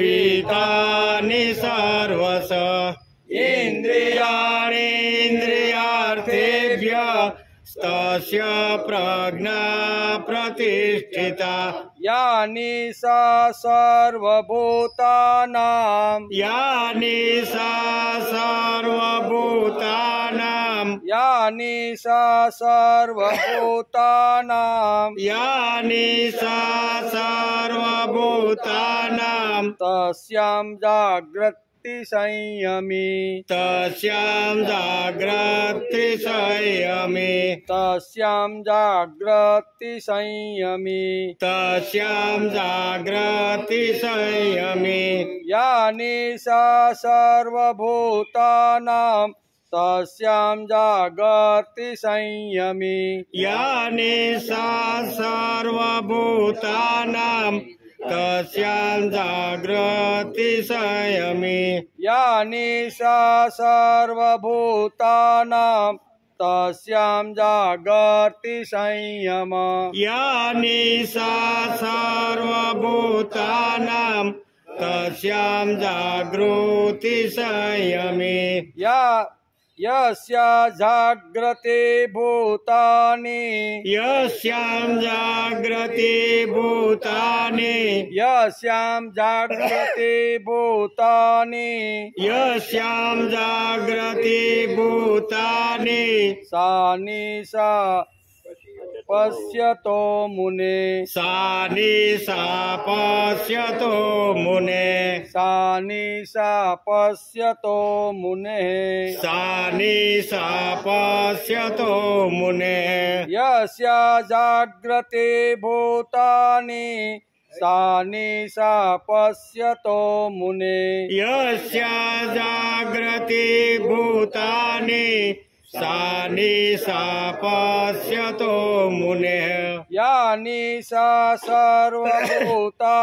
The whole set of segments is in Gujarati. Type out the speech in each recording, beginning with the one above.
निगृहीतानि सर्वश इन्द्रियाणि इन्द्रियार्थेभ्यः तस्य प्रज्ञा प्रतिष्ठिता यानि सा सर्वभूतानां यानि सा सर्वभूतानां यानि सा सर्वभूतानां यानि सा सर्वभूतानां तस्यां जागृति संयमी तस्यां जागृति संयमी तस्यां जागृति संयमी तस्यां जागृति संयमी यानि सा सर्वभूतानां तस्यां जागृति संयमी यानि सा सर्वभूतानां तस्यां जागृति संयमी यानि सा सर्वभूतानां तस्यां जागर्ति संयम यानि सा सर्वभूतानां तस्यां जागृति संयमी यस्या जाग्रते भूतानि यस्यां जागृति भूतानि यस्यां जाग्रते भूतानि यस्यां जागृति भूतानि सा निशा पश्यतो मुने सा निशा पश्यतो मुने सा निशा पश्यतो मुने सा निशा पश्यतो मुने यस्या जाग्रते भूतानि सा निशा पश्यतो मुने यस्या जागृति भूतानि सा निशा पश्यतो मुने यानि सा सर्वभूतानां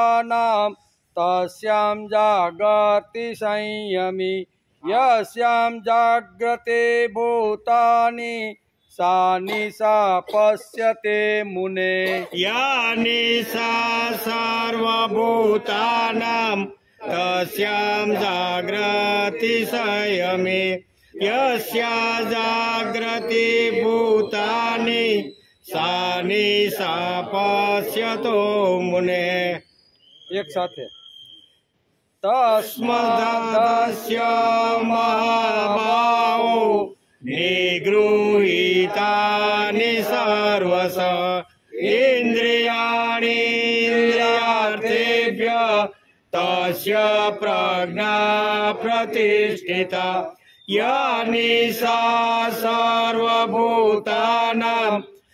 तस्यां जागर्ति संयमी यस्यां जाग्रते भूतानि सा निशा पश्यते मुने यानि सा सर्वभूतानां तस्यां जागृति संयमी यस्या जागृति भूतानि सा निशा पश्यतो मुने। एक साथ है तस्मादस्य महाबाहो निगृहीतानि सर्वश इन्द्रियाणि इन्द्रियार्थेभ्यः तस्य प्रज्ञा प्रतिष्ठिता यानि सा सर्वभूतानां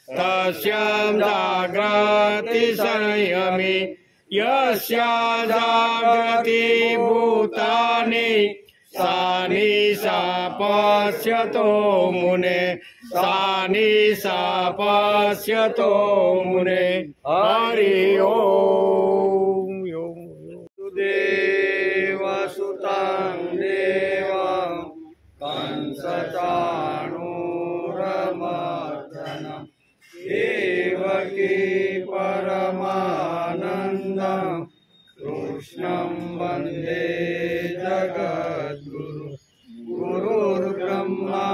तस्यां जागृति संयमी यस्या जागृति भूतानि सा निशा पश्यतो मुने सा निशा पश्यतो मुने। हरि ओम। देवसुतं देवं कंसचाणूरमर्दनं वन्दे जगद्गुरु गुरुर्ब्रह्मा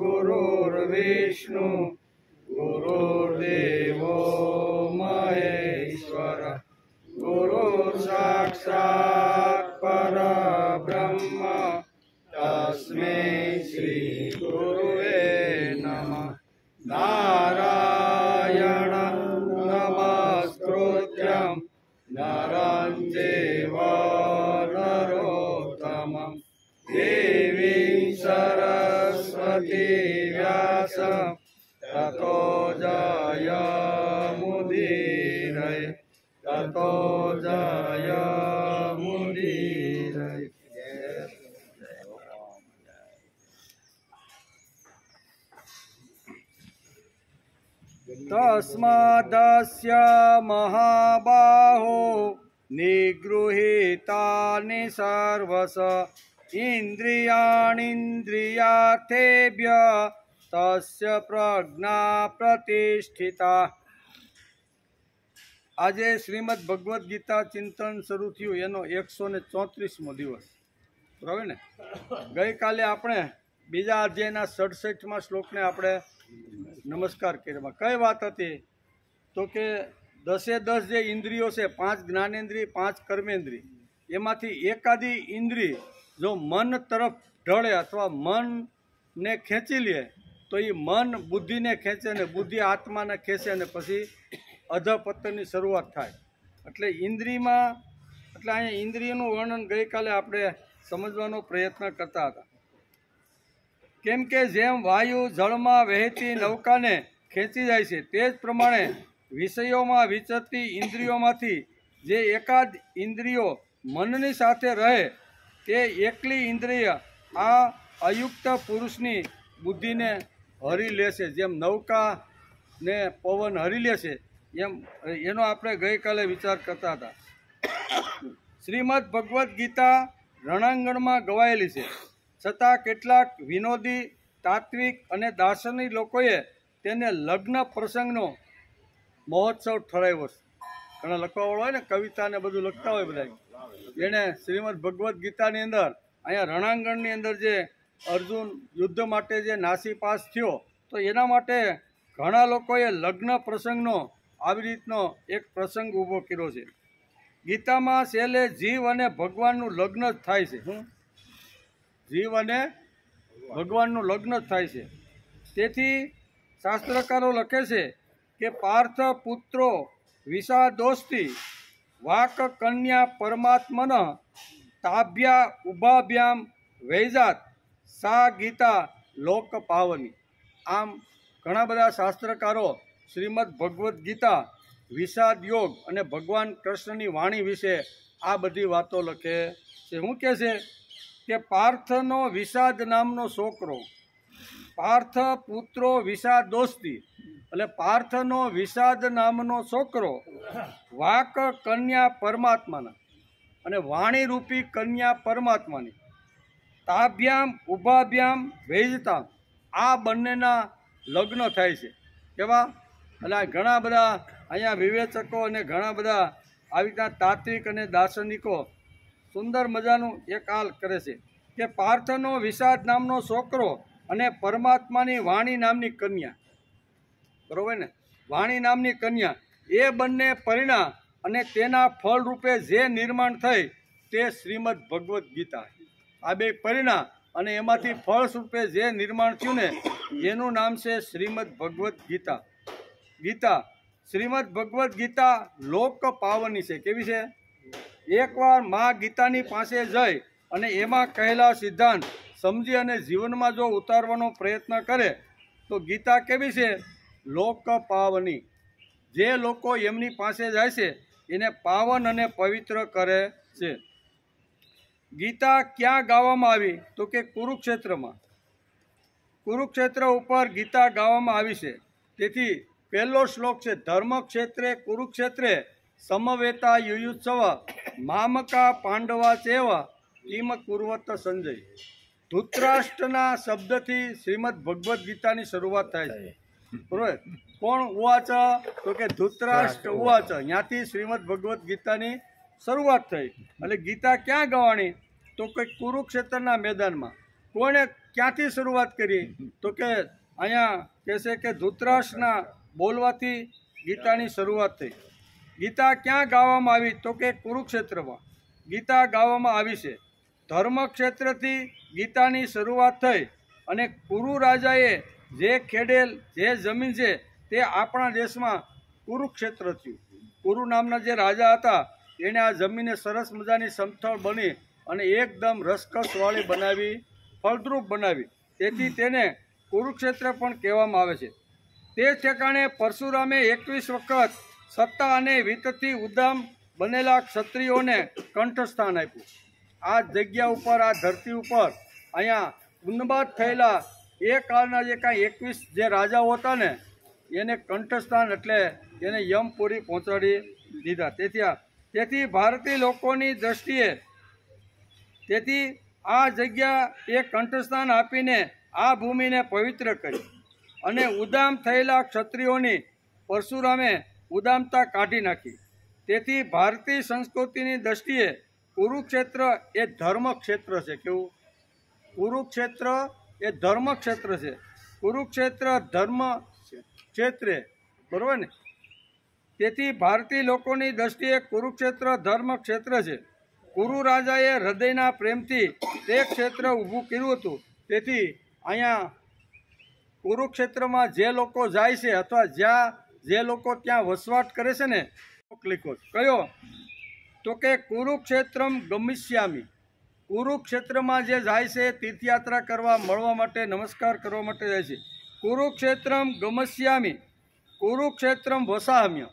गुरुर्विष्णु गुरुर्देवो महेश्वर गुरुर्साक्षात् परब्रह्म तस्मै श्री गुरुवे नमः। नारायणं नमस्कृत्यं नरं चैव नरोत्तमं देवीं सरस्वती व्यासं ततो जयमुदीरये ततो जयमुदीरये। तस्मादस्य महाबाहो निगृहीतानि सर्वश इन्द्रियाणीन्द्रियार्थेभ्यः तस्य प्रज्ञा प्रतिष्ठिता। આજે શ્રીમદ ભગવદ્ ગીતા ચિંતન શરૂ થયું એનો 134મો દિવસ બરાબર ને। ગઈકાલે આપણે બીજા અધ્યાયના 67મા શ્લોકને આપણે નમસ્કાર કર્યા। કઈ વાત હતી તો કે 10 જે ઇન્દ્રિયો છે, 5 જ્ઞાનેન્દ્રિય 5 કર્મેન્દ્રિય, એમાંથી એકાદી ઇન્દ્રિય જો મન તરફ ઢળે અથવા મનને ખેંચી લે તો એ મન બુદ્ધિને ખેંચે ને બુદ્ધિ આત્માને ખેંચે અને પછી અધપતનની શરૂઆત થાય। એટલે ઇન્દ્રિયમાં એટલે અહીંયા ઇન્દ્રિયનું વર્ણન ગઈકાલે આપણે સમજવાનો પ્રયત્ન કરતા હતા। કેમ કે જેમ વાયુ જળમાં વહેતી નૌકાને ખેંચી જાય છે તે જ પ્રમાણે વિષયોમાં વિચરતી ઇન્દ્રિયોમાંથી જે એકાદ ઇન્દ્રિયો મનની સાથે રહે તે એકલી ઇન્દ્રિય આ અયુક્ત પુરુષની બુદ્ધિને હરી લેશે। જેમ નૌકાને પવન હરી લેશે એમ એનો આપણે ગઈકાલે વિચાર કરતા હતા। શ્રીમદ ભગવદ્ ગીતા રણાંગણમાં ગવાયેલી છે, છતાં કેટલાક વિનોદી તાત્વિક અને દાર્શનિક લોકોએ તેને લગ્ન પ્રસંગનો મહોત્સવ ઠરાવ્યો છે। ઘણા લખવાવાળો હોય ને, કવિતા ને બધું લખતા હોય બધા, એણે શ્રીમદ ભગવદ્ ગીતાની અંદર અહીંયા રણાંગણની અંદર જે અર્જુન યુદ્ધ માટે જે નાસીપાસ થયો તો એના માટે ઘણા લોકોએ લગ્ન પ્રસંગનો આવી રીતનો એક પ્રસંગ ઊભો કર્યો છે। ગીતામાં છેલ્લે જીવ અને ભગવાનનું લગ્ન જ થાય છે। શું? જીવ અને ભગવાનનું લગ્ન જ થાય છે। તેથી શાસ્ત્રકારો લખે છે કે પાર્થ પુત્રો વિષાદોસ્તી વાક કન્યા પરમાત્મન તાભ્યા ઉભાભ્યામ વૈજાત સા ગીતા લોક પાવની। આમ ઘણા બધા શાસ્ત્રકારો શ્રીમદ ભગવદ્ ગીતા વિષાદ યોગ અને ભગવાન કૃષ્ણની વાણી વિશે આ બધી વાતો લખે છે। શું કહે છે કે પાર્થનો વિષાદ નામનો છોકરો, પાર્થ પુત્રો વિષાદોસ્તી, એટલે પાર્થનો વિષાદ નામનો છોકરો વાક કન્યા પરમાત્માના અને વાણીરૂપી કન્યા પરમાત્માની તાભ્યામ ઉભાભ્યામ વૈજતા આ બંનેના લગ્ન થાય છે। કેવા? એટલે ઘણા બધા અહીંયા વિવેચકો અને ઘણા બધા આવી રીતના તાત્વિક અને દાર્શનિકો સુંદર મજાનું એક હાલ કરે છે કે પાર્થનો વિષાદ નામનો છોકરો અને પરમાત્માની વાણી નામની કન્યા, બરોબર ને, વાણી નામની કન્યા, એ બંને પરિણામ અને તેના ફળ રૂપે જે નિર્માણ થઈ તે શ્રીમદ ભગવદ્ ગીતા। આ બે પરિણામ અને એમાંથી ફળ સ્વરૂપે જે નિર્માણ થયું ને એનું નામ છે શ્રીમદ ભગવદ્ ગીતા। ગીતા શ્રીમદ ભગવદ્ ગીતા લોક પાવની છે। કેવી છે? એકવાર મા ગીતાની પાસે જઈ અને એમાં કહેલા સિદ્ધાંત સમજી અને જીવનમાં જો ઉતારવાનો પ્રયત્ન કરે તો ગીતા કેવી છે? લોક પાવની। જે લોકો એમની પાસે જાય છે એને પાવન અને પવિત્ર કરે છે। ગીતા ક્યાં ગાવામાં આવી તો કે કુરુક્ષેત્રમાં। કુરુક્ષેત્ર ઉપર ગીતા ગાવામાં આવી છે। તેથી પહેલો શ્લોક છે ધર્મક્ષેત્રે કુરુક્ષેત્રે સમવેતા યુયુત્સવ મામકા પાંડવા ચેવ કિમ કુર્વત સંજય। ધૃતરાષ્ટ્રના શબ્દથી શ્રીમદ ભગવદ્ ગીતાની શરૂઆત થાય છે, બરોબર? કોણ ઉવાચ તો કે ધૃતરાષ્ટ્ર ઉવાચ, ત્યાંથી શ્રીમદ ભગવદ્ ગીતાની શરૂઆત થઈ. એટલે ગીતા ક્યાં ગવાણી? તો કે કુરુક્ષેત્રના મેદાનમાં. કોણે ક્યાંથી શરૂઆત કરી? તો કે અહીંયા કહેશે કે ધૃતરાષ્ટ્રના બોલવાથી ગીતાની શરૂઆત થઈ. ગીતા ક્યાં ગાવામાં આવી? તો કે કુરુક્ષેત્રમાં ગીતા ગાવામાં આવી છે. ધર્મક્ષેત્રથી ગીતાની શરૂઆત થઈ અને કુરુ રાજાએ જે ખેડેલ જે જમીન છે તે આપણા દેશમાં કુરુક્ષેત્ર થયું. કુરુ નામના જે રાજા હતા એણે આ જમીને સરસ મજાની સમથળ બની અને એકદમ રસકસવાળી બનાવી, ફળદ્રુપ બનાવી. તેથી તેને કુરુક્ષેત્ર પણ કહેવામાં આવે છે. તે ઠેકાણે પરશુરામે 21 વખત સત્તા અને વિત્તથી ઉદ્દામ બનેલા ક્ષત્રિયોને કંઠસ્થાન આપ્યું. આ જગ્યા ઉપર, આ ધરતી ઉપર અહીંયા ઉન્માદ થયેલા એ કાળના જે કાંઈ 21 જે રાજાઓ હતા ને એને કંઠસ્થાન એટલે એને યમપુરી પહોંચાડી દીધા. તેથી ભારતીય લોકોની દ્રષ્ટિએ આ જગ્યા એ કંઠસ્થાન આપીને આ ભૂમિને પવિત્ર કરી અને ઉદામ થયેલા ક્ષત્રિયોની પરશુરામે ઉદામતા કાઢી નાખી. તેથી ભારતીય સંસ્કૃતિની દ્રષ્ટિએ કુરુક્ષેત્ર એ ધર્મક્ષેત્ર છે. કેવું? કુરુક્ષેત્ર એ ધર્મક્ષેત્ર છે. કુરુક્ષેત્ર ધર્મ ક્ષેત્રે, બરોબર ને? તેથી ભારતીય લોકોની દ્રષ્ટિએ કુરુક્ષેત્ર ધર્મક્ષેત્ર છે. કુરુ રાજાએ હૃદયના પ્રેમથી તે ક્ષેત્ર ઊભું કર્યું હતું. તેથી અહીંયા કુરુક્ષેત્રમાં જે લોકો જાય છે અથવા જે લોકો ત્યાં વસવાટ કરે છે ને, લીખો કયો? તો કે કુરુક્ષેત્રમ ગમિષ્યામી. કુરુક્ષેત્રમાં જે જાય છે તીર્થયાત્રા કરવા, મળવા માટે, નમસ્કાર કરવા માટે જાય છે. કુરુક્ષેત્રમ ગમસ્યામી, કુરુક્ષેત્રમ વસાહમ્ય.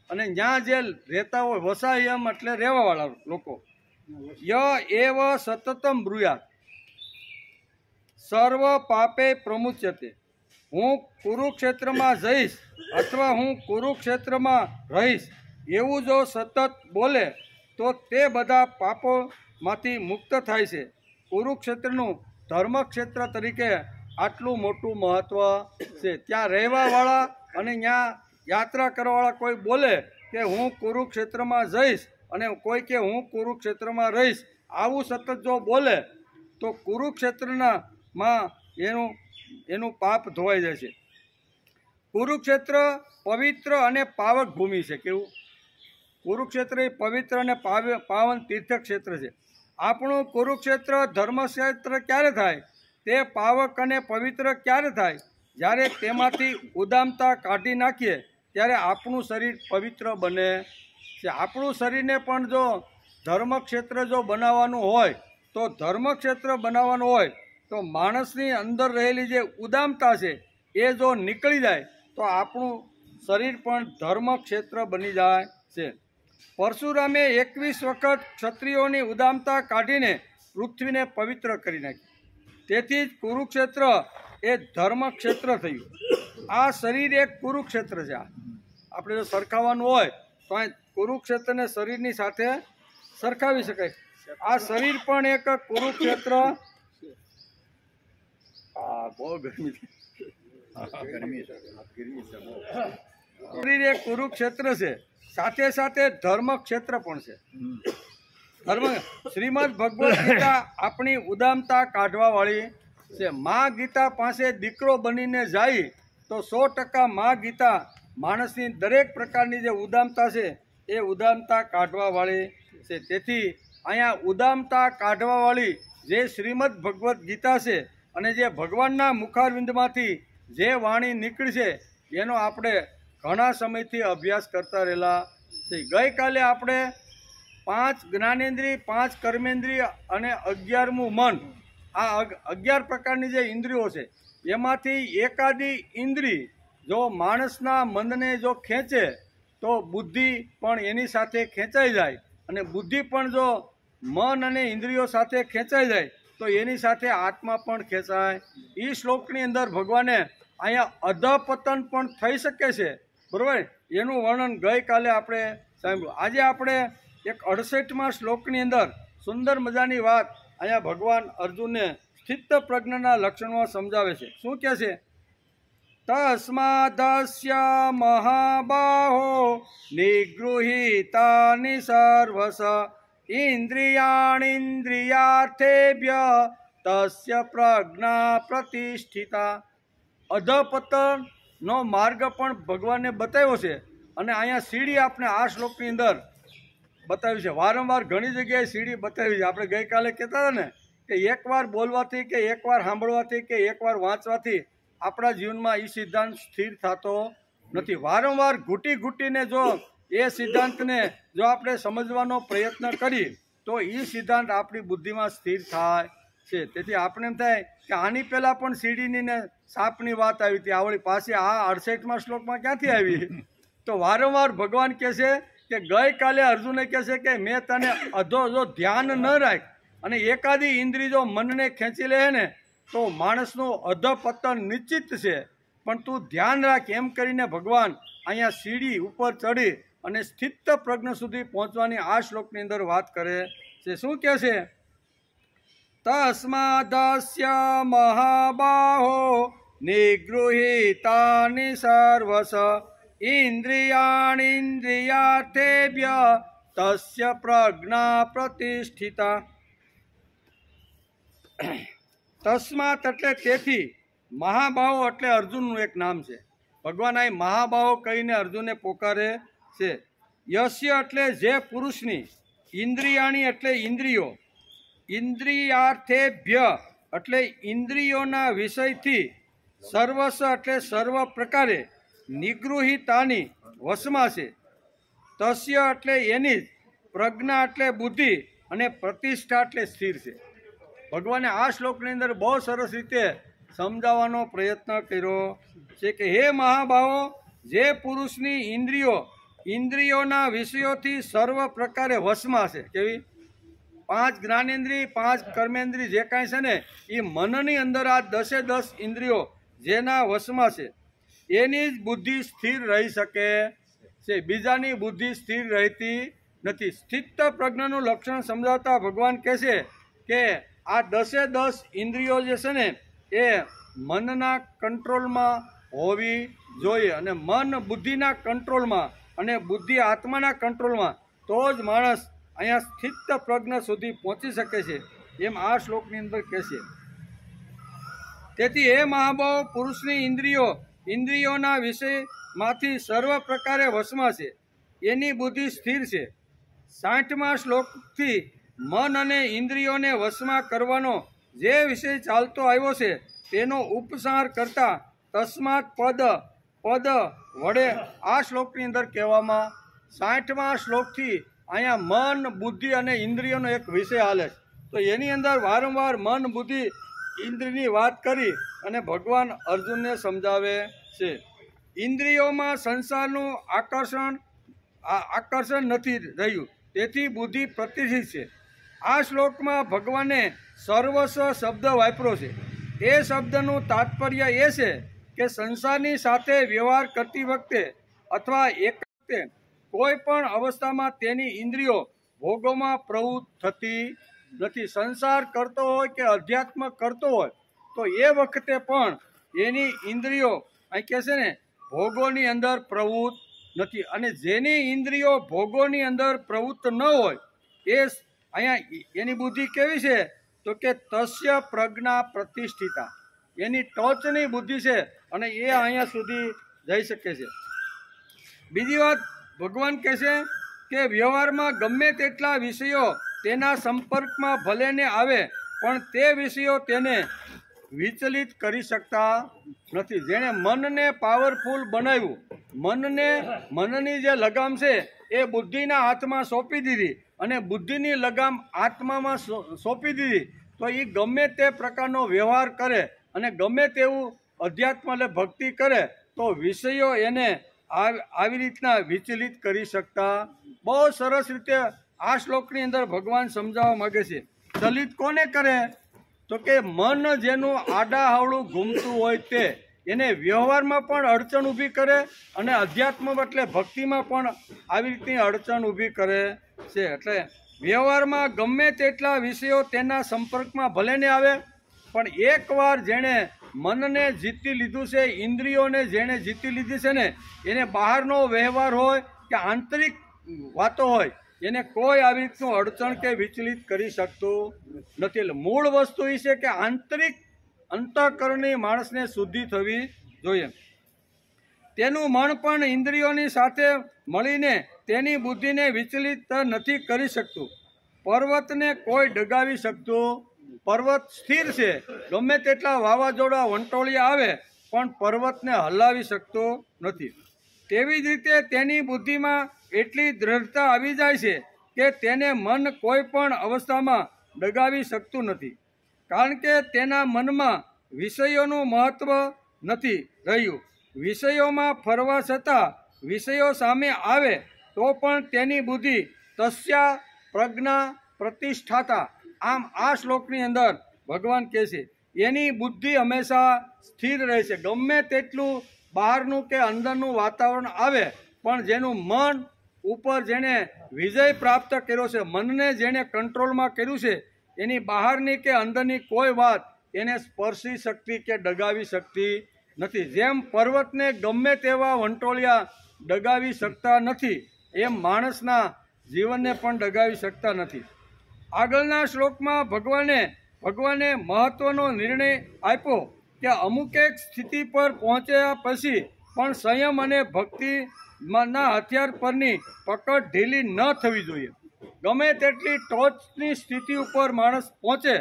અને ત્યાં જે રહેતા હોય, વસાહ્યમ એટલે રહેવાવાળા લોકો. ય એવ સતતમ બ્રુયાત સર્વ પાપે પ્રમુચ્યતે. હું કુરુક્ષેત્રમાં જઈશ અથવા હું કુરુક્ષેત્રમાં રહીશ એવું જો સતત બોલે તો તે બધા પાપોમાંથી મુક્ત થાય છે. કુરુક્ષેત્રનું ધર્મક્ષેત્ર તરીકે આટલું મોટું મહત્ત્વ છે. ત્યાં રહેવાવાળા અને ત્યાં યાત્રા કરવાવાળા કોઈ બોલે કે હું કુરુક્ષેત્રમાં જઈશ અને કોઈ કે હું કુરુક્ષેત્રમાં રહીશ, આવું સતત જો બોલે તો કુરુક્ષેત્રમાં એનું પાપ ધોવાઈ જાય છે. કુરુક્ષેત્ર પવિત્ર અને પાવક ભૂમિ છે. કેવું? કુરુક્ષેત્ર એ પવિત્ર અને પાવન તીર્થક્ષેત્ર છે. આપણું કુરુક્ષેત્ર ધર્મક્ષેત્ર ક્યારે થાય? તે પાવક અને પવિત્ર ક્યારે થાય? જ્યારે તેમાંથી ઉદામતા કાઢી નાખીએ ત્યારે આપણું શરીર પવિત્ર બને છે. આપણું શરીરને પણ જો ધર્મક્ષેત્ર જો બનાવવાનું હોય તો ધર્મક્ષેત્ર બનાવવાનું હોય તો માણસની અંદર રહેલી જે ઉદામતા છે એ જો નીકળી જાય તો આપણું શરીર પણ ધર્મક્ષેત્ર બની જાય છે. પરશુરામે 21 વખત ક્ષત્રિયોની ઉદામતા કાઢીને પૃથ્વીને પવિત્ર કરી નાખી. તેથી જ કુરુક્ષેત્ર એ ધર્મક્ષેત્ર થયું. આ શરીર એક કુરુક્ષેત્ર છે. આપણે જો સરખાવવાનું હોય તો અહીં કુરુક્ષેત્રને શરીરની સાથે સરખાવી શકાય. આ શરીર પણ એક કુરુક્ષેત્ર. બહુ ગરમી છે. શરીર એક કુરુક્ષેત્ર છે, સાથે સાથે ધર્મક્ષેત્ર પણ છે. શ્રીમદ ભગવદ્ ગીતા આપણી ઉદામતા કાઢવા વાળી છે. મા ગીતા પાસે દીકરો બનીને જાય તો 100% મા ગીતા માણસની દરેક પ્રકારની જે ઉદામતા છે એ ઉદામતા કાઢવા વાળી છે. તેથી અહીંયા ઉદામતા કાઢવા વાળી જે શ્રીમદ ભગવદ્ ગીતા છે અને જે ભગવાનના મુખારવિંદમાંથી જે વાણી નીકળી છે એનો આપણે ઘણા સમયથી અભ્યાસ કરતા રહેલા છે. ગઈકાલે આપણે 5 જ્ઞાનેન્દ્રિય, 5 કર્મેન્દ્રિય અને 11મું મન, આ 11 પ્રકારની જે ઇન્દ્રિયો છે એમાંથી એકાદી ઇન્દ્રિય જો માણસના મનને જો ખેંચે તો બુદ્ધિ પણ એની સાથે ખેંચાઈ જાય, અને બુદ્ધિ પણ જો મન અને ઇન્દ્રિયો સાથે ખેંચાઈ જાય તો એની સાથે આત્મા પણ ખેંચાય. એ શ્લોકની અંદર ભગવાને અહીંયા અધપતન પણ થઈ શકે છે, બરાબર, એનું વર્ણન ગઈકાલે આપણે સાંભળ્યું. આજે આપણે એક 68મા શ્લોકની અંદર સુંદર મજાની વાત અહીંયા ભગવાન અર્જુનને સ્થિત પ્રજ્ઞના લક્ષણો સમજાવે છે. શું કહે છે? તસ્માદસ્ય મહાબાહો નિગૃહીતાનિ સર્વસ ઇન્દ્રિયાણીન્દ્રિયાર્થેભ્ય તસ્ય પ્રજ્ઞા પ્રતિષ્ઠિતા. અધપતનનો માર્ગ પણ ભગવાને બતાવ્યો છે અને અહીંયા સીડી આપણે આ શ્લોકની અંદર બતાવી છે. વારંવાર ઘણી જગ્યાએ સીડી બતાવી છે. આપણે ગઈકાલે કહેતા હતા ને કે એકવાર બોલવાથી કે એકવાર સાંભળવાથી કે એકવાર વાંચવાથી આપણા જીવનમાં એ સિદ્ધાંત સ્થિર થતો નથી. વારંવાર ઘૂંટી ઘૂંટીને જો એ સિદ્ધાંતને જો આપણે સમજવાનો પ્રયત્ન કરીએ તો એ સિદ્ધાંત આપણી બુદ્ધિમાં સ્થિર થાય છે. તેથી આપણે એમ થાય કે આની પહેલાં પણ સીડીની ને સાપની વાત આવી હતી, આવડી પાછી આ 68મા શ્લોકમાં ક્યાંથી આવી? તો વારંવાર ભગવાન કહે છે કે ગઈકાલે અર્જુને કહે છે કે મેં તને અધો જો ધ્યાન ન રાખ અને એકાદી ઇન્દ્રિય જો મનને ખેંચી લે ને તો માણસનું અધપતન નિશ્ચિત છે. પણ તું ધ્યાન રાખ એમ કરીને ભગવાન અહીંયા સીડી ઉપર ચડી અને સ્થિત પ્રજ્ઞ સુધી પહોંચવાની આ શ્લોકની અંદર વાત કરે છે. શું કહે છે? તસ્માદસ્ય મહાબાહો નિગૃહીતાનિ સર્વસ ઇન્દ્રિયાણીન્દ્રિયાર્થેભ્ય તસ્ય પ્રજ્ઞા પ્રતિષ્ઠિતા. તસ્માત એટલે તેથી, મહાબાહો એટલે અર્જુનનું એક નામ છે. ભગવાન અહીં મહાબાહો કહીને અર્જુનને પોકારે છે. યસ્ય એટલે જે પુરુષની, ઇન્દ્રિયાણી એટલે ઇન્દ્રિયો, ઇન્દ્રિયાર્થેભ્ય એટલે ઇન્દ્રિયોના વિષયથી, સર્વસ એટલે સર્વ પ્રકારે, નિગૃહીતાની વશમાં છે, તસ્ય એટલે એની જ, પ્રજ્ઞા એટલે બુદ્ધિ અને પ્રતિષ્ઠા એટલે સ્થિર છે. ભગવાને આ શ્લોકની અંદર બહુ સરસ રીતે સમજાવવાનો પ્રયત્ન કર્યો છે કે હે મહાભાવો, જે પુરુષની ઇન્દ્રિયોના વિષયોથી સર્વ પ્રકારે વશમાં છે. કેવી? 5 જ્ઞાનેન્દ્રિય, 5 કર્મેન્દ્રિય જે કાંઈ છે ને એ મનની અંદર આ 10 ઇન્દ્રિયો જેના વશમાં છે એની જ બુદ્ધિ સ્થિર રહી શકે છે. બીજાની બુદ્ધિ સ્થિર રહેતી નથી. સ્થિત પ્રજ્ઞાનું લક્ષણ સમજાવતા ભગવાન કહે છે કે આ 10 ઇન્દ્રિયો જે છે ને એ મનના કંટ્રોલમાં હોવી જોઈએ અને મન બુદ્ધિના કંટ્રોલમાં અને બુદ્ધિ આત્માના કંટ્રોલમાં તો જ માણસ અહીંયા સ્થિત પ્રજ્ઞ સુધી પહોંચી શકે છે એમ આ શ્લોકની અંદર કહે છે. તેથી હે મહાભાવ, પુરુષની ઇન્દ્રિયોના વિષયમાંથી સર્વ પ્રકારે વશમાં છે, એની બુદ્ધિ સ્થિર છે. 60મા શ્લોકથી મન અને ઇન્દ્રિયોને વશમાં કરવાનો જે વિષય ચાલતો આવ્યો છે તેનો ઉપસાર કરતા તસ્માત પદ વડે આ શ્લોકની અંદર કહેવામાં 60મા શ્લોકથી અહીંયા મન, બુદ્ધિ અને ઇન્દ્રિયોનો એક વિષય હાલે છે. તો એની અંદર વારંવાર મન, બુદ્ધિ, ઇન્દ્રિયની વાત કરી અને ભગવાન અર્જુનને સમજાવે છે. ઇન્દ્રિયોમાં સંસારનું આકર્ષણ નથી રહ્યું, તેથી બુદ્ધિ પ્રતિષ્ઠિત છે. આ શ્લોકમાં ભગવાને સર્વસ્વ શબ્દ વાપર્યો છે. એ શબ્દનું તાત્પર્ય એ છે કે સંસારની સાથે વ્યવહાર કરતી વખતે અથવા એક વખતે કોઈ પણ અવસ્થામાં તેની ઇન્દ્રિયો ભોગોમાં પ્રવૃત્ત થતી નથી. સંસાર કરતો હોય કે અધ્યાત્મ કરતો હોય તો એ વખતે પણ એની ઇન્દ્રિયો અહીં કહે છે ને ભોગોની અંદર પ્રવૃત્ત નથી. અને જેની ઇન્દ્રિયો ભોગોની અંદર પ્રવૃત્ત ન હોય એ અહીંયા એની બુદ્ધિ કેવી છે? તો કે તસ્ય પ્રજ્ઞા પ્રતિષ્ઠિતા, એની ટોચની બુદ્ધિ છે અને એ અહીંયા સુધી જઈ શકે છે. બીજી વાત ભગવાન કહે છે કે વ્યવહારમાં ગમે તેટલા વિષયો તેના સંપર્કમાં ભલે ને આવે પણ તે વિષયો તેને વિચલિત કરી શકતા નથી. જેણે મનને પાવરફુલ બનાવ્યું, મનની જે લગામ છે એ બુદ્ધિના હાથમાં સોંપી દીધી અને બુદ્ધિની લગામ આત્મામાં સોંપી દીધી તો એ ગમે તે પ્રકારનો વ્યવહાર કરે અને ગમે તેવું અધ્યાત્મ એટલે ભક્તિ કરે તો વિષયો એને આવી રીતના વિચલિત કરી શકતા. બહુ સરસ રીતે આ શ્લોકની અંદર ભગવાન સમજાવવા માગે છે. ચલિત કોને કરે? તો કે મન જેનું આડાહવળું ઘૂમતું હોય તે એને વ્યવહારમાં પણ અડચણ ઊભી કરે અને અધ્યાત્મ એટલે ભક્તિમાં પણ આવી રીતની અડચણ ઊભી કરે છે. એટલે વ્યવહારમાં ગમે તેટલા વિષયો તેના સંપર્કમાં ભલે ને આવે પણ એકવાર જેણે મનને જીતી લીધું છે, ઇન્દ્રિયોને જેણે જીતી લીધી છે ને, એને બહારનો વ્યવહાર હોય કે આંતરિક વાતો હોય, એને કોઈ આવી રીતનું અડચણ કે વિચલિત કરી શકતું નથી. એટલે મૂળ વસ્તુ એ છે કે આંતરિક અંતઃકરણની માણસને શુદ્ધિ થવી જોઈએ. તેનું મન પણ ઇન્દ્રિયોની સાથે મળીને તેની બુદ્ધિને વિચલિત નથી કરી શકતું. પર્વતને કોઈ ડગાવી શકતું. પર્વત સ્થિર છે, ગમે તેટલા વાવાઝોડા વંટોળિયા આવે પણ પર્વતને હલાવી શકતો નથી. તેવી જ રીતે તેની બુદ્ધિમાં એટલી દ્રઢતા આવી જાય છે કે તેને મન કોઈ પણ અવસ્થામાં ડગાવી શકતું નથી, કારણ કે તેના મનમાં વિષયોનું મહત્વ નથી રહ્યું. વિષયોમાં ફરવા છતાં વિષયો સામે આવે તો પણ તેની બુદ્ધિ તસ્યા પ્રજ્ઞા પ્રતિષ્ઠાતા. આમ આ શ્લોકની અંદર ભગવાન કહે છે એની બુદ્ધિ હંમેશા સ્થિર રહે છે. ગમે તેટલું બહારનું કે અંદરનું વાતાવરણ આવે પણ જેનું મન ઉપર જેણે વિજય પ્રાપ્ત કર્યો છે, મનને જેણે કંટ્રોલમાં કર્યું છે, એની બહારની કે અંદરની કોઈ વાત એને સ્પર્શી શકતી કે ડગાવી શકતી નથી. જેમ પર્વતને ગમે તેવા વંટોળિયા ડગાવી શકતા નથી, એમ માણસના જીવનને પણ ડગાવી શકતા નથી. આગળના શ્લોકમાં ભગવાને મહત્વનો નિર્ણય આપ્યો કે અમુક એક સ્થિતિ પર પહોંચ્યા પછી પણ સંયમ અને ભક્તિના હથિયાર પરની પકડ ઢીલી ન થવી જોઈએ. ગમે તેટલી ટોચની સ્થિતિ ઉપર માણસ પહોંચે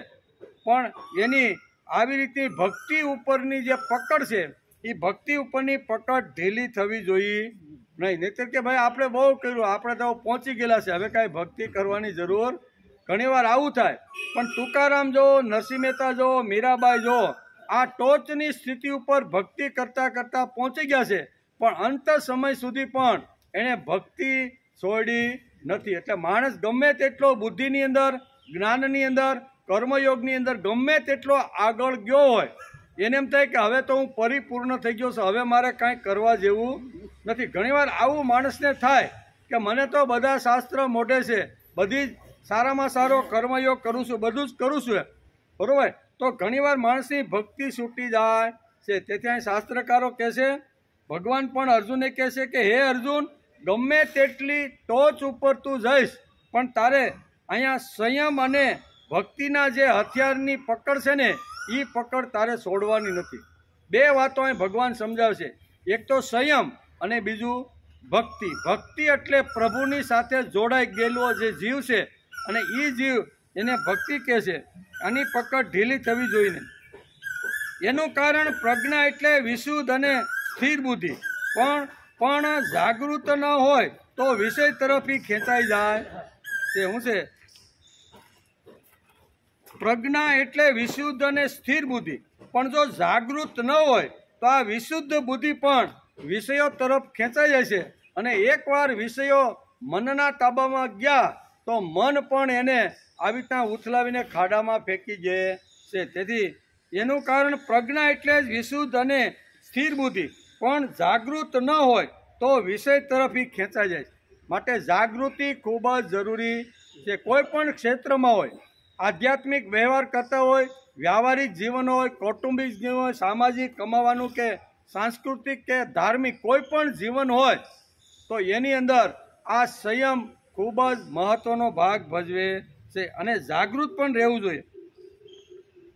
પણ એની આવી રીતની ભક્તિ ઉપરની જે પકડ છે એ ભક્તિ ઉપરની પકડ ઢીલી થવી જોઈએ નહીં. નહીંતર કે ભાઈ આપણે બહુ કર્યું, આપણે તો પહોંચી ગયેલા છે, હવે કાંઈ ભક્તિ કરવાની જરૂર. ઘણીવાર આવું થાય. પણ તુકારામ જો, નરસિંહ મહેતા જો, મીરાબાઈ જો, આ ટોચની સ્થિતિ ઉપર ભક્તિ કરતાં કરતાં પહોંચી ગયા છે પણ અંત સમય સુધી પણ એણે ભક્તિ છોડી નથી. એટલે માણસ ગમે તેટલો બુદ્ધિની અંદર, જ્ઞાનની અંદર, કર્મયોગની અંદર ગમે તેટલો આગળ ગયો હોય, એને એમ થાય કે હવે તો હું પરિપૂર્ણ થઈ ગયો છું, હવે મારે કાંઈ કરવા જેવું નથી. ઘણીવાર આવું માણસને થાય કે મને તો બધા શાસ્ત્ર મોઢે છે, બધી જ સારામાં સારો કર્મયોગ કરું છું, બધું જ કરું છું, બરાબર. તો ઘણીવાર માણસની ભક્તિ છૂટી જાય છે. તેથી અહીં શાસ્ત્રકારો કહે છે, ભગવાન પણ અર્જુનને કહે છે કે હે અર્જુન, ગમે તેટલી ટોચ ઉપર તું જઈશ પણ તારે અહીંયા સંયમ અને ભક્તિના જે હથિયારની પકડ છે ને એ પકડ તારે છોડવાની નથી. બે વાતો અહીં ભગવાન સમજાવશે, એક તો સંયમ અને બીજું ભક્તિ. ભક્તિ એટલે પ્રભુની સાથે જોડાઈ ગયેલો જે જીવ છે અને એ જીવ એને ભક્તિ કહે છે. આની પકડ ઢીલી થવી જોઈએ નહીં. એનું કારણ પ્રજ્ઞા એટલે વિશુદ્ધ અને સ્થિર બુદ્ધિ. પણ જાગૃત ન હોય તો વિષય તરફ ખેંચાઈ જાય તે શું છે? પ્રજ્ઞા એટલે વિશુદ્ધ અને સ્થિર બુદ્ધિ. પણ જો જાગૃત ન હોય તો આ વિશુદ્ધ બુદ્ધિ પણ વિષયો તરફ ખેંચાઈ જાય છે અને એકવાર વિષયો મનના તાબામાં ગયા તો મન પણ એને આવી રીતના ઉથલાવીને ખાડામાં ફેંકી દે છે. તેથી એનું કારણ પ્રજ્ઞા એટલે જ વિશુદ્ધ અને સ્થિર બુદ્ધિ. પણ જાગૃત ન હોય તો વિષય તરફ ખેંચાઈ જાય. માટે જાગૃતિ ખૂબ જ જરૂરી છે. કોઈ પણ ક્ષેત્રમાં હોય, આધ્યાત્મિક વ્યવહાર કરતા હોય, વ્યાવહારિક જીવન હોય, કૌટુંબિક જીવન હોય, સામાજિક કમાવાનું કે સાંસ્કૃતિક કે ધાર્મિક કોઈ પણ જીવન હોય તો એની અંદર આ સંયમ ખૂબ જ મહત્વનો ભાગ ભજવે છે અને જાગૃત પણ રહેવું જોઈએ.